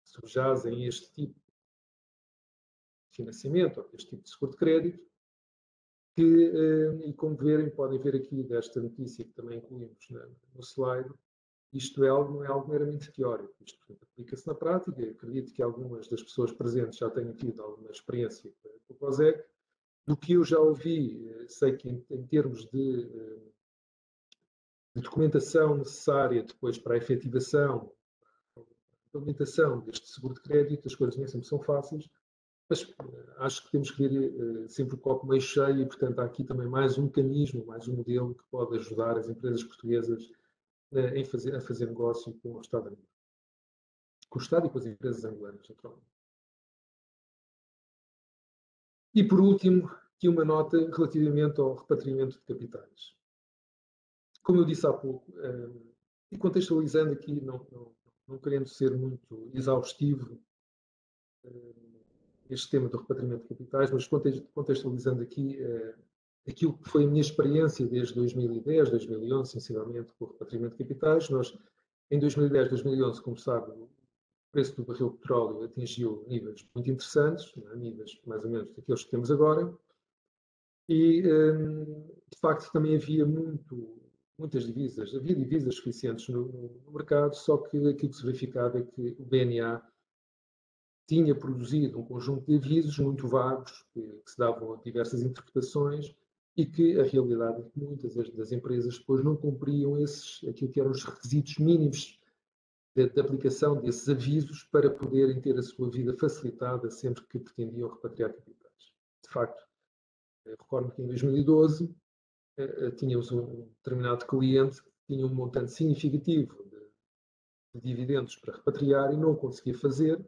subjazem este tipo de financiamento, ou este tipo de seguro de crédito, que, e como podem ver aqui desta notícia que também incluímos no slide, isto não é algo meramente teórico, isto aplica-se na prática. Eu acredito que algumas das pessoas presentes já tenham tido alguma experiência com o COSEC. Do que eu já ouvi, sei que em termos de documentação necessária depois para a efetivação, a implementação deste seguro de crédito, as coisas nem sempre são fáceis, mas acho que temos que ver sempre o copo meio cheio e, portanto, há aqui também mais um mecanismo, mais um modelo que pode ajudar as empresas portuguesas a fazer negócio com o Estado angolano. Com o Estado e com as empresas angolanas, naturalmente. E, por último, aqui uma nota relativamente ao repatriamento de capitais. como eu disse há pouco, e contextualizando aqui, não querendo ser muito exaustivo este tema do repatriamento de capitais, mas contextualizando aqui aquilo que foi a minha experiência desde 2010, 2011, sensivelmente, com o repatriamento de capitais. Nós, em 2010, 2011, como sabe, o preço do barril de petróleo atingiu níveis muito interessantes, níveis mais ou menos daqueles que temos agora, e, de facto, também havia muitas divisas. Havia divisas suficientes no mercado, só que aquilo que se verificava é que o BNA tinha produzido um conjunto de avisos muito vagos, que se davam a diversas interpretações, e que a realidade é que muitas das empresas depois não cumpriam aquilo que eram os requisitos mínimos de aplicação desses avisos para poderem ter a sua vida facilitada sempre que pretendiam repatriar capitais. De facto, recordo que em 2012 tínhamos um determinado cliente que tinha um montante significativo de dividendos para repatriar e não o conseguia fazer,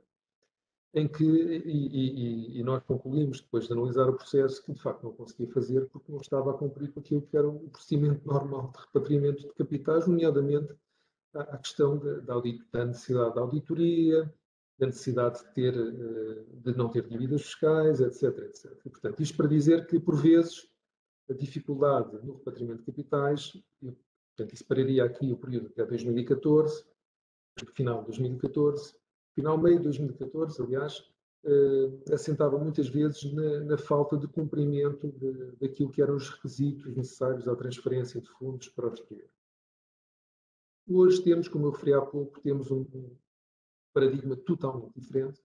e nós concluímos, depois de analisar o processo, que de facto não conseguia fazer porque não estava a cumprir com aquilo que era o procedimento normal de repatriamento de capitais, nomeadamente a questão da necessidade de auditoria, da necessidade de não ter dívidas fiscais, etc, etc. E, portanto, isto para dizer que, por vezes, a dificuldade no repatriamento de capitais, portanto, isso pararia aqui o período que é 2014, final de 2014, meio de 2014, aliás, assentava muitas vezes na falta de cumprimento daquilo que eram os requisitos necessários à transferência de fundos para o exterior. Hoje temos, como eu referi há pouco, temos um paradigma totalmente diferente,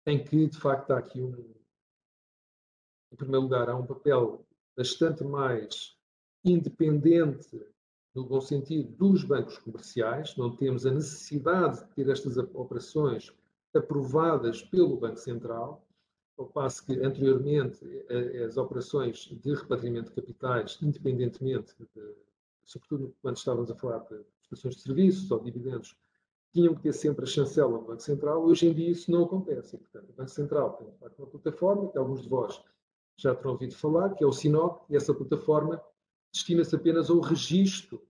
em que, de facto, há aqui em primeiro lugar, há um papel bastante mais independente, no bom sentido, dos bancos comerciais. Não temos a necessidade de ter estas operações aprovadas pelo Banco Central, ao passo que, anteriormente, as operações de repatriamento de capitais, independentemente, sobretudo quando estávamos a falar de prestações de serviços ou dividendos, tinham que ter sempre a chancela do Banco Central. Hoje em dia isso não acontece. Portanto, o Banco Central tem, de facto, uma plataforma que alguns de vós já terão ouvido falar, que é o SINOC, e essa plataforma destina-se apenas ao registro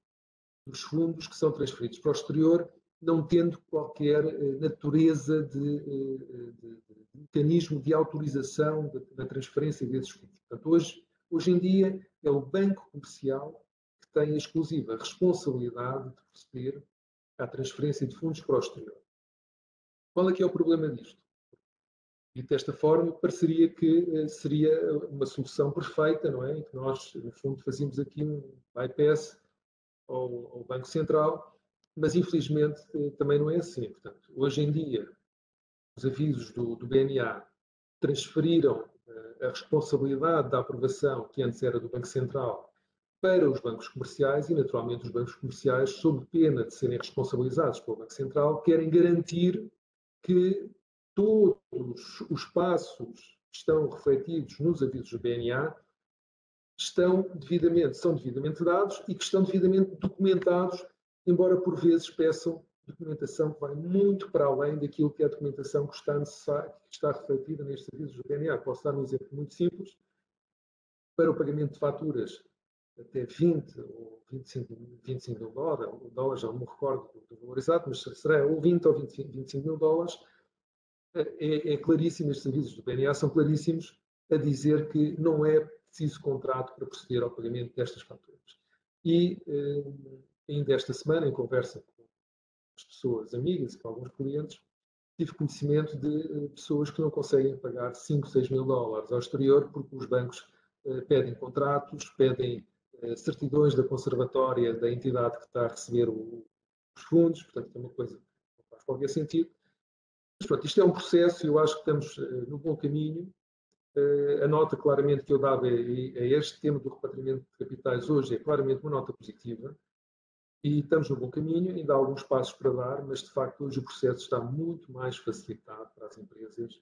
dos fundos que são transferidos para o exterior, não tendo qualquer natureza de mecanismo de autorização da transferência desses fundos. Portanto, hoje em dia, é o banco comercial que tem a exclusiva responsabilidade de proceder à transferência de fundos para o exterior. Qual é que é o problema disto? E desta forma, pareceria que seria uma solução perfeita, não é? Em que nós, no fundo, fazíamos aqui um bypass ao Banco Central, mas infelizmente também não é assim. Portanto, hoje em dia, os avisos do BNA transferiram a responsabilidade da aprovação, que antes era do Banco Central, para os bancos comerciais, e naturalmente os bancos comerciais, sob pena de serem responsabilizados pelo Banco Central, querem garantir que todos os passos que estão refletidos nos avisos do BNA são devidamente dados e que estão devidamente documentados, embora por vezes peçam documentação que vai muito para além daquilo que é a documentação que está refletida nestes avisos do BNA. Posso dar um exemplo muito simples. Para o pagamento de faturas até 20 ou 25 mil dólares, já não me recordo do valor exato, mas será ou 20 ou 25 mil dólares, é claríssimo, estes avisos do BNA são claríssimos a dizer que não é preciso contrato para proceder ao pagamento destas faturas. E ainda esta semana, em conversa com as pessoas amigas e com alguns clientes, tive conhecimento de pessoas que não conseguem pagar 5, 6 mil dólares ao exterior porque os bancos pedem contratos, pedem certidões da conservatória da entidade que está a receber os fundos, portanto é uma coisa que não faz qualquer sentido. Mas pronto, isto é um processo e eu acho que estamos no bom caminho. A nota claramente que eu dava a este tema do repatriamento de capitais hoje é claramente uma nota positiva e estamos no bom caminho, ainda há alguns passos para dar, mas de facto hoje o processo está muito mais facilitado para as empresas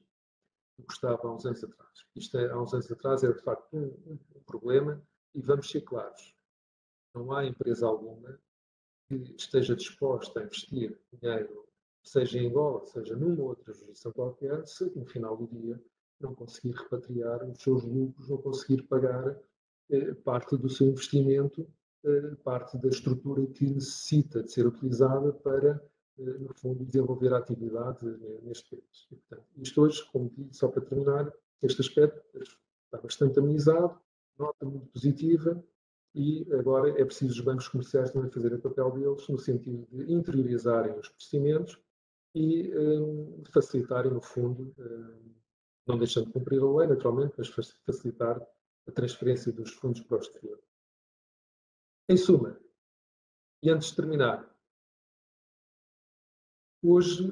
do que estava há uns anos atrás. Isto há uns anos atrás era de facto um problema e vamos ser claros, não há empresa alguma que esteja disposta a investir dinheiro, seja em Angola, seja numa outra jurisdição qualquer, se no final do dia não conseguir repatriar os seus lucros, não conseguir pagar parte do seu investimento parte da estrutura que necessita de ser utilizada para, no fundo, desenvolver a atividade neste país. E, portanto, isto hoje, como disse, só para terminar, este aspecto está bastante amenizado, nota muito positiva, e agora é preciso os bancos comerciais também fazerem o papel deles no sentido de interiorizarem os procedimentos e facilitarem, no fundo, não deixando de cumprir a lei, naturalmente, mas facilitar a transferência dos fundos para o exterior. Em suma, e antes de terminar, hoje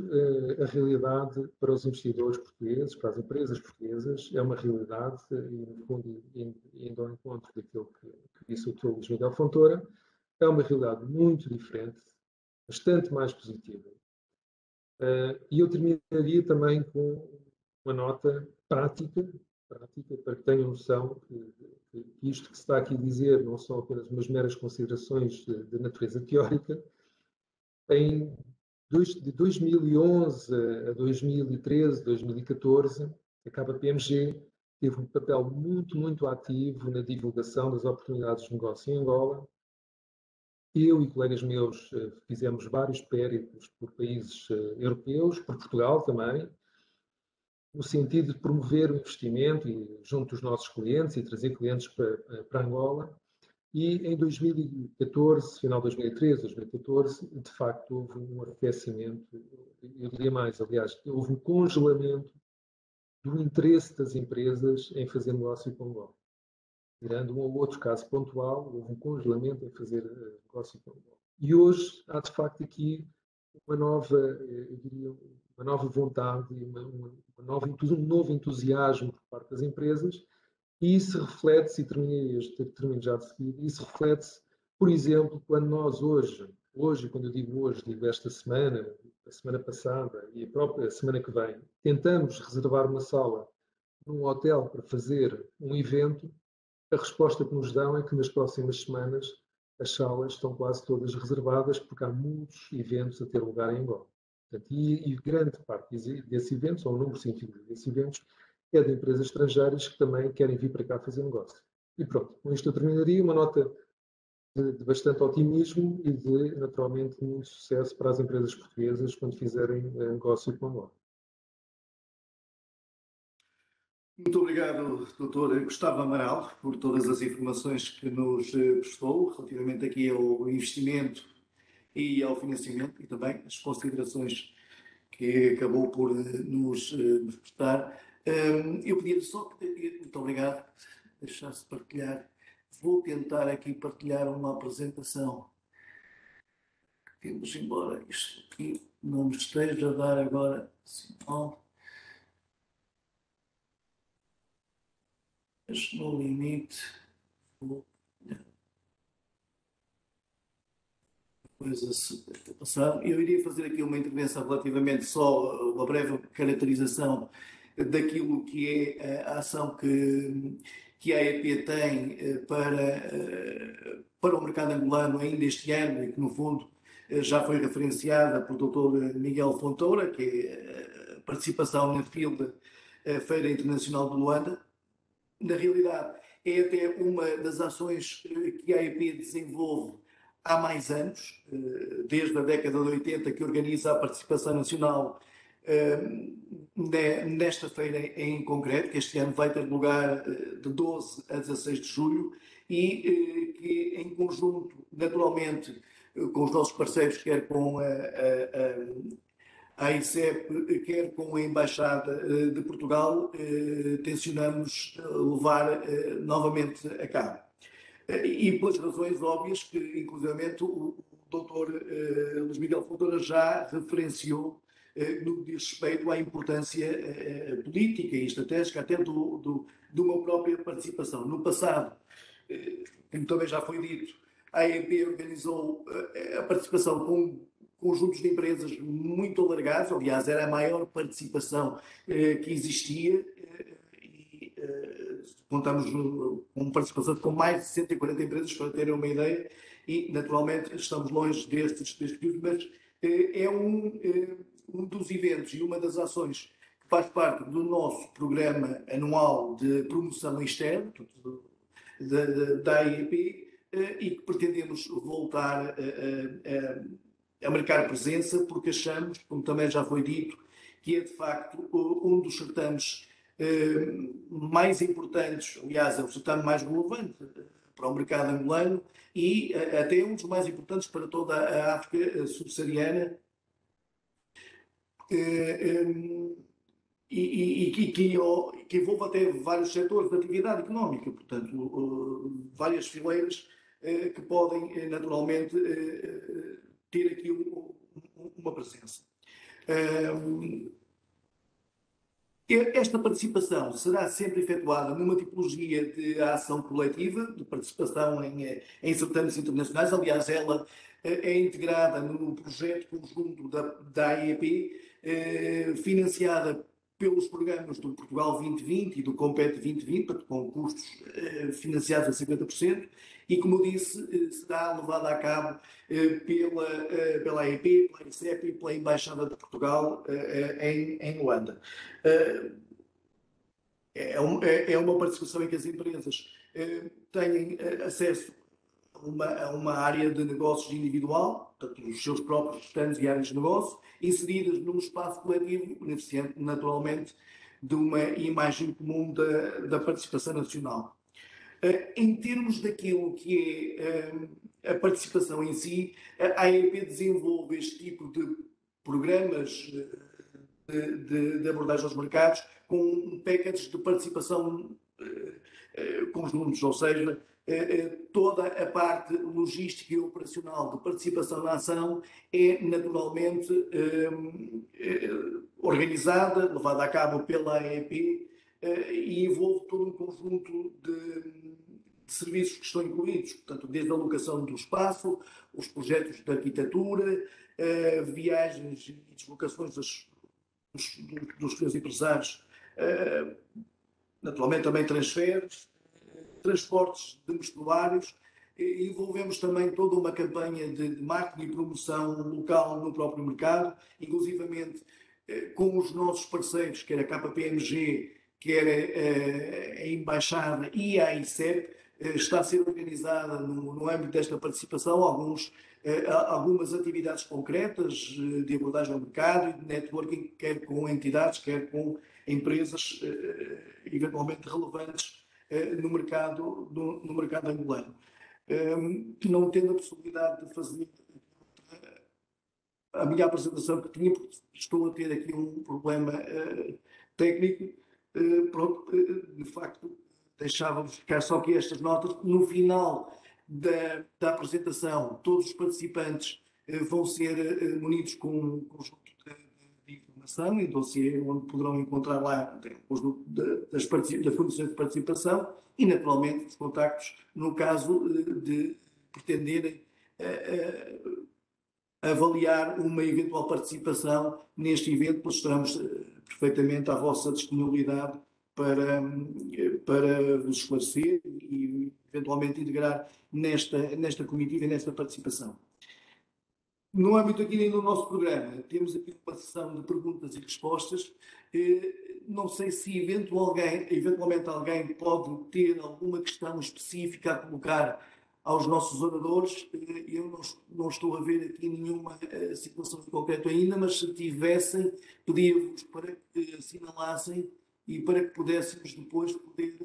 a realidade para os investidores portugueses, para as empresas portuguesas, é uma realidade, e no fundo, indo ao encontro daquilo que disse o Dr. Luís Miguel Fontoura, é uma realidade muito diferente, bastante mais positiva. E eu terminaria também com uma nota prática, para que tenham noção que isto que se está aqui a dizer não são apenas umas meras considerações de natureza teórica. De 2011 a 2013, 2014, a KPMG teve um papel muito, muito ativo na divulgação das oportunidades de negócio em Angola. Eu e colegas meus fizemos vários périplos por países europeus, por Portugal também, no sentido de promover o investimento junto dos nossos clientes e trazer clientes para Angola. E em 2014, final de 2013, 2014, de facto houve um arrefecimento, eu diria mais, aliás, houve um congelamento do interesse das empresas em fazer negócio com Angola. Tirando um ou outro caso pontual, houve um congelamento em fazer negócio com Angola. E hoje há de facto aqui uma nova, eu diria, uma nova vontade e um novo entusiasmo por parte das empresas. E isso reflete-se, e termino já de seguida, isso reflete-se, por exemplo, quando nós hoje, quando eu digo hoje, digo esta semana, a semana passada e a própria semana que vem, tentamos reservar uma sala num hotel para fazer um evento, a resposta que nos dão é que nas próximas semanas as salas estão quase todas reservadas, porque há muitos eventos a ter lugar em Angola. Portanto, e grande parte desses eventos, ou um número significativo desses eventos, é de empresas estrangeiras que também querem vir para cá fazer negócio. E pronto, com isto eu terminaria, uma nota de bastante otimismo e de, naturalmente, muito sucesso para as empresas portuguesas quando fizerem negócio com Angola. Muito obrigado, Dr. Gustavo Amaral, por todas as informações que nos prestou relativamente aqui ao investimento e ao financiamento e também as considerações que acabou por nos prestar. Eu pedia só, muito obrigado, deixar-se partilhar. Vou tentar aqui partilhar uma apresentação. Temos embora isto aqui não me esteja a dar agora sinal. Mas no limite, vou coisa se passar. Eu iria fazer aqui uma intervenção relativamente só uma breve caracterização daquilo que é a ação que a AEP tem para o mercado angolano ainda este ano e que, no fundo, já foi referenciada por Dr. Miguel Fontoura, que é a participação na FILD, a Feira Internacional de Luanda. Na realidade, é até uma das ações que a AEP desenvolve há mais anos, desde a década de 80, que organiza a participação nacional nesta feira em concreto, que este ano vai ter lugar de 12 a 16 de julho, e que em conjunto, naturalmente, com os nossos parceiros, quer com a ICEP, quer com a Embaixada de Portugal, tencionamos levar novamente a cabo. E pelas razões óbvias que, inclusivamente, o Dr. Luís Miguel Fontoura já referenciou no que diz respeito à importância política e estratégica até de uma própria participação. No passado, como também já foi dito, a AEP organizou a participação com conjuntos de empresas muito alargados, aliás, era a maior participação que existia, e contamos com participação com mais de 140 empresas, para terem uma ideia, e naturalmente estamos longe destes períodos, mas é um dos eventos e uma das ações que faz parte do nosso programa anual de promoção externa da AEP, e que pretendemos voltar a marcar presença, porque achamos, como também já foi dito, que é de facto um dos certames mais importantes, aliás, é o certame mais relevante para o mercado angolano e até um dos mais importantes para toda a África subsaariana. Que envolve até vários setores de atividade económica, portanto, várias fileiras que podem naturalmente ter aqui uma presença. Esta participação será sempre efetuada numa tipologia de ação coletiva, de participação em certames internacionais. Aliás, ela é integrada no projeto conjunto da AEP, financiada pelos programas do Portugal 2020 e do Compete 2020, com custos financiados a 50%, e, como eu disse, será levada a cabo pela AEP, pela ICEP e pela Embaixada de Portugal em Luanda. É uma participação em que as empresas têm acesso a uma área de negócios individual, portanto, os seus próprios stands e áreas de negócio, inseridas num espaço coletivo, beneficiando naturalmente de uma imagem comum da participação nacional. Em termos daquilo que é a participação em si, a AEP desenvolve este tipo de programas de abordagem aos mercados com packages de participação conjuntos, ou seja, toda a parte logística e operacional de participação na ação é naturalmente organizada, levada a cabo pela AEP e envolve todo um conjunto de serviços que estão incluídos, portanto, desde a alocação do espaço, os projetos de arquitetura, viagens e deslocações dos seus empresários, naturalmente também transferes, transportes de mostruários, envolvemos também toda uma campanha de marketing e promoção local no próprio mercado, inclusivamente com os nossos parceiros, quer a KPMG, quer a Embaixada e a ICEP, está a ser organizada no âmbito desta participação algumas atividades concretas de abordagem ao mercado e de networking, quer com entidades, quer com empresas eventualmente relevantes no mercado angolano. Não tendo a possibilidade de fazer a minha apresentação que tinha, porque estou a ter aqui um problema técnico, de facto, deixávamos ficar só aqui estas notas. No final da apresentação, todos os participantes vão ser munidos com um conjunto de informação e dossiê, onde poderão encontrar lá o conjunto das condições de participação e, naturalmente, os contactos no caso de pretenderem avaliar uma eventual participação neste evento, pois estaremos perfeitamente à vossa disponibilidade para vos esclarecer e eventualmente integrar nesta comitiva e nesta participação. No âmbito aqui do nosso programa, temos aqui uma sessão de perguntas e respostas. Não sei se eventualmente alguém pode ter alguma questão específica a colocar aos nossos oradores. Eu não estou a ver aqui nenhuma situação em concreto ainda, mas se tivessem, pedia-vos para que assinalassem e para que pudéssemos depois poder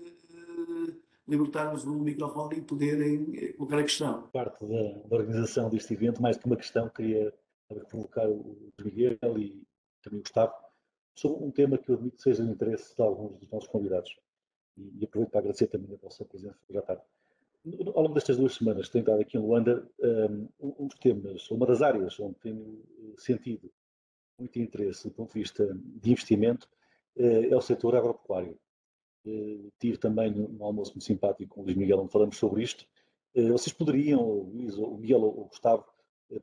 libertar-nos do microfone e poderem colocar a questão. Parte da organização deste evento, mais que uma questão, queria provocar o Miguel e também o Gustavo sobre um tema que eu admito que seja de interesse de alguns dos nossos convidados. E aproveito para agradecer também a vossa presença já tarde. Ao longo destas 2 semanas que tenho estado aqui em Luanda, um dos temas, uma das áreas onde tenho sentido muito interesse do ponto de vista de investimento é o setor agropecuário. Tive também um almoço muito simpático com o Luís Miguel, onde falamos sobre isto. Vocês poderiam, o Luís, o Miguel ou o Gustavo,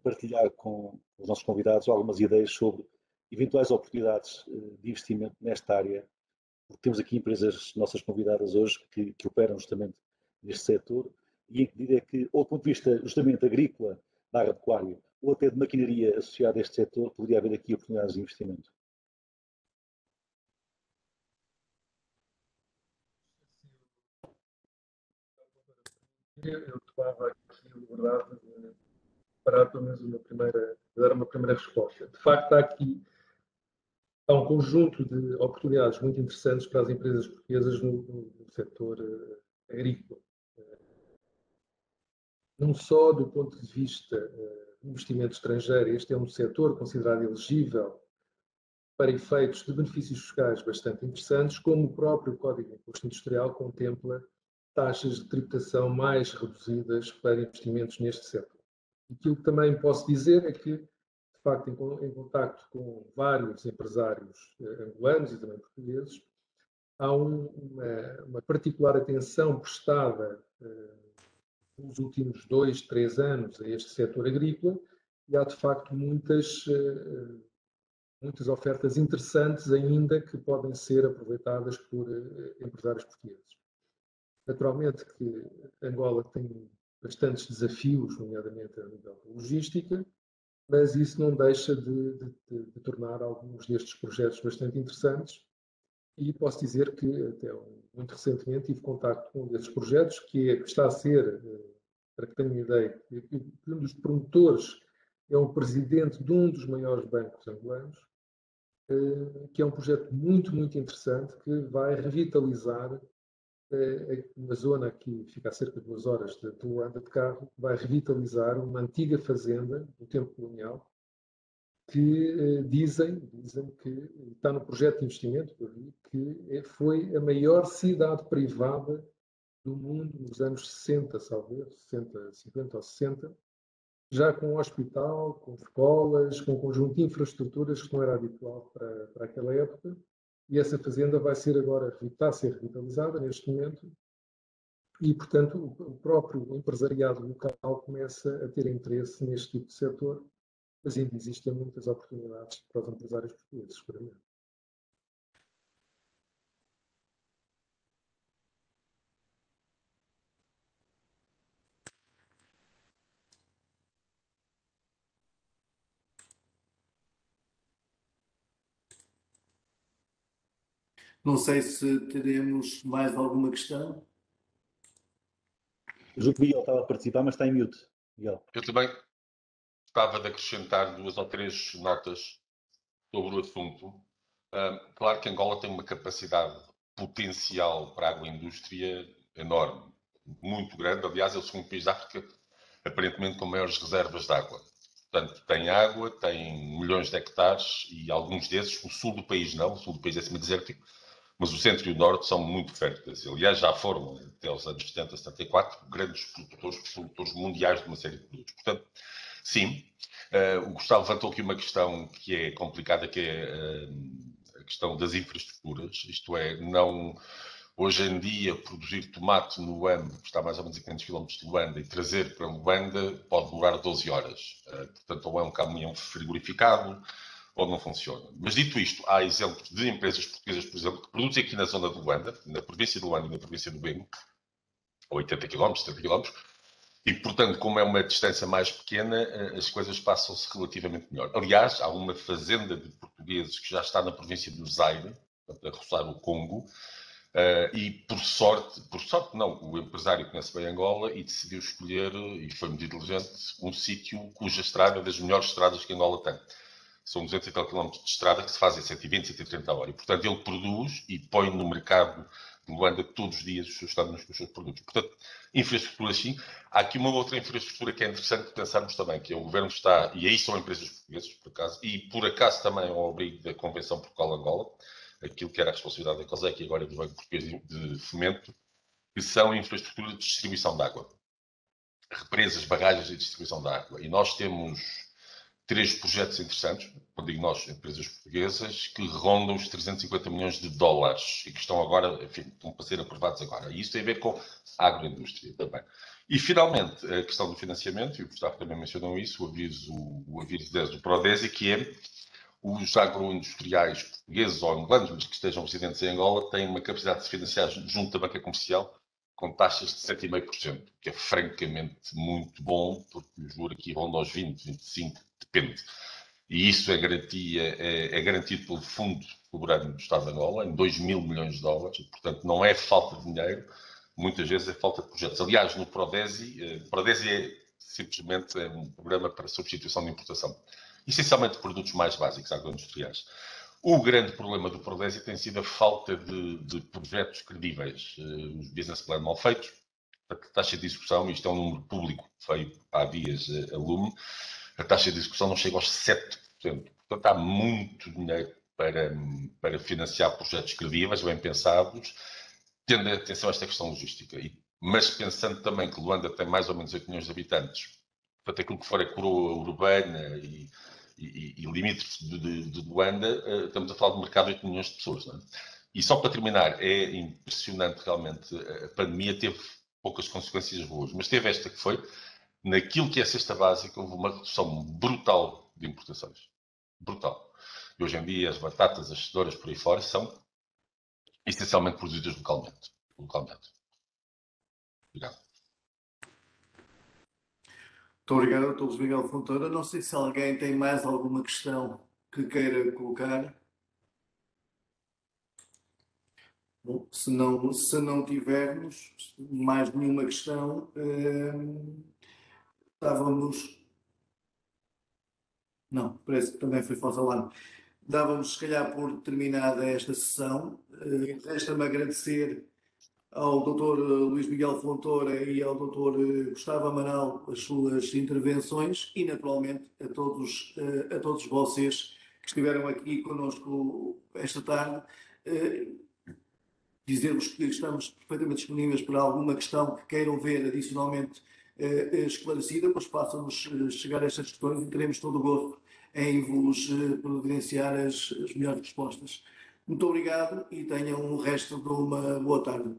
partilhar com os nossos convidados algumas ideias sobre eventuais oportunidades de investimento nesta área, porque temos aqui empresas nossas convidadas hoje que operam justamente neste setor, e em que medida é que, ou do ponto de vista justamente agrícola, da agropecuária, ou até de maquinaria associada a este setor, poderia haver aqui oportunidades de investimento. eu tomava aqui a liberdade de parar pelo menos dar uma primeira resposta. De facto, há um conjunto de oportunidades muito interessantes para as empresas portuguesas no setor agrícola. Não só do ponto de vista do investimento estrangeiro, este é um setor considerado elegível para efeitos de benefícios fiscais bastante interessantes, como o próprio Código de Imposto Industrial contempla taxas de tributação mais reduzidas para investimentos neste setor. Aquilo que também posso dizer é que, de facto, em contacto com vários empresários angolanos e também portugueses, há uma particular atenção prestada nos últimos 2, 3 anos a este setor agrícola e há, de facto, muitas ofertas interessantes ainda que podem ser aproveitadas por empresários portugueses. Naturalmente que Angola tem bastantes desafios, nomeadamente a nível de logística, mas isso não deixa de tornar alguns destes projetos bastante interessantes e posso dizer que até muito recentemente tive contacto com um desses projetos que está a ser, para que tenham uma ideia, um dos promotores é o presidente de um dos maiores bancos angolanos, que é um projeto muito, muito interessante que vai revitalizar uma zona que fica a cerca de 2 horas de Luanda de carro, vai revitalizar uma antiga fazenda do tempo colonial que dizem que está no projeto de investimento que foi a maior cidade privada do mundo nos anos 60, salvo 50 ou 60, já com um hospital, com escolas, com um conjunto de infraestruturas que não era habitual para aquela época. E essa fazenda está a ser revitalizada neste momento e, portanto, o próprio empresariado local começa a ter interesse neste tipo de setor, mas ainda existem muitas oportunidades para os empresários portugueses, seguramente. Não sei se teremos mais alguma questão. Julgo que o Miguel estava a participar, mas está em mute. Miguel. Eu também gostava de acrescentar 2 ou 3 notas sobre o assunto. Claro que Angola tem uma capacidade potencial para a agroindústria enorme, muito grande. Aliás, é o segundo país da África, aparentemente, com maiores reservas de água. Portanto, tem água, tem milhões de hectares e alguns desses, o sul do país não, o sul do país é semidesértico, mas o centro e o norte são muito férteis. Aliás, já foram, até os anos 70, 74, grandes produtores mundiais de uma série de produtos. Portanto, sim, o Gustavo levantou aqui uma questão que é complicada, que é a questão das infraestruturas. Isto é, hoje em dia, produzir tomate no Luanda, que está mais ou menos a 500 km de Luanda, e trazer para Luanda pode demorar 12 horas. Portanto, ou é um caminhão frigorificado, ou não funciona. Mas dito isto, há exemplos de empresas portuguesas, por exemplo, que produzem aqui na zona de Luanda, na província de Luanda e na província do Bengo, a 80 km, 70 km, e, portanto, como é uma distância mais pequena, as coisas passam-se relativamente melhor. Aliás, há uma fazenda de portugueses que já está na província do Zaire, a roçar o Congo, e por sorte não, o empresário conhece bem Angola e decidiu escolher, e foi muito inteligente, um sítio cuja estrada é das melhores estradas que Angola tem. São 200 e tal quilómetros de estrada que se fazem 120, 130 a hora. E, portanto, ele produz e põe no mercado de Luanda todos os dias os seus standards com os seus produtos. Portanto, infraestrutura sim. Há aqui uma outra infraestrutura que é interessante pensarmos também, que é o governo está, e aí são empresas portuguesas, por acaso, e por acaso também ao abrigo da Convenção Portugal-Angola, aquilo que era a responsabilidade da COSEC e agora do Banco Português de Fomento, que são infraestruturas de distribuição de água. Represas, barragens de distribuição de água. E nós temos 3 projetos interessantes, quando digo nós, empresas portuguesas, que rondam os 350 milhões de dólares e que estão agora, enfim, estão para ser aprovados agora. E isso tem a ver com a agroindústria também. E, finalmente, a questão do financiamento, e o Gustavo também mencionou isso, o aviso 10 do Prodesi, que é os agroindustriais portugueses ou angolanos, mas que estejam residentes em Angola, têm uma capacidade de se financiar junto da banca comercial com taxas de 7,5%, que é francamente muito bom, porque o juro aqui ronda aos 20, 25, depende. E isso é garantido pelo Fundo Soberano do Estado de Angola, em 2 mil milhões de dólares, e, portanto, não é falta de dinheiro, muitas vezes é falta de projetos. Aliás, no Prodesi, Prodesi é simplesmente um programa para substituição de importação, essencialmente de produtos mais básicos, agroindustriais. O grande problema do Prodesi tem sido a falta de projetos credíveis, os business plan mal feitos, a taxa de execução, isto é um número público feito há dias a Lume, a taxa de execução não chega aos 7%. Portanto, há muito dinheiro para financiar projetos credíveis, bem pensados, tendo atenção a esta questão logística. Mas pensando também que Luanda tem mais ou menos 8 milhões de habitantes, portanto, aquilo que for a coroa urbana e limítrofe de Luanda, estamos a falar de um mercado de 8 milhões de pessoas. Não é? E só para terminar, é impressionante realmente, a pandemia teve poucas consequências boas, mas teve esta que foi, naquilo que é a cesta básica, houve uma redução brutal de importações. Brutal. E hoje em dia as batatas, as cenouras por aí fora são essencialmente produzidas localmente. Obrigado. Muito obrigado, Dr. Luís Miguel Fontoura. Não sei se alguém tem mais alguma questão que queira colocar. Bom, se não tivermos mais nenhuma questão, dávamos... Não, parece que também foi falso alarme. Dávamos, se calhar, por terminada esta sessão. Resta-me agradecer ao Dr. Luís Miguel Fontoura e ao Dr. Gustavo Amaral as suas intervenções e, naturalmente, a todos vocês que estiveram aqui connosco esta tarde. Dizer-vos que estamos perfeitamente disponíveis para alguma questão que queiram ver adicionalmente esclarecida, pois façam-nos chegar a estas questões e teremos todo o gosto em vos providenciar as melhores respostas. Muito obrigado e tenham o resto de uma boa tarde.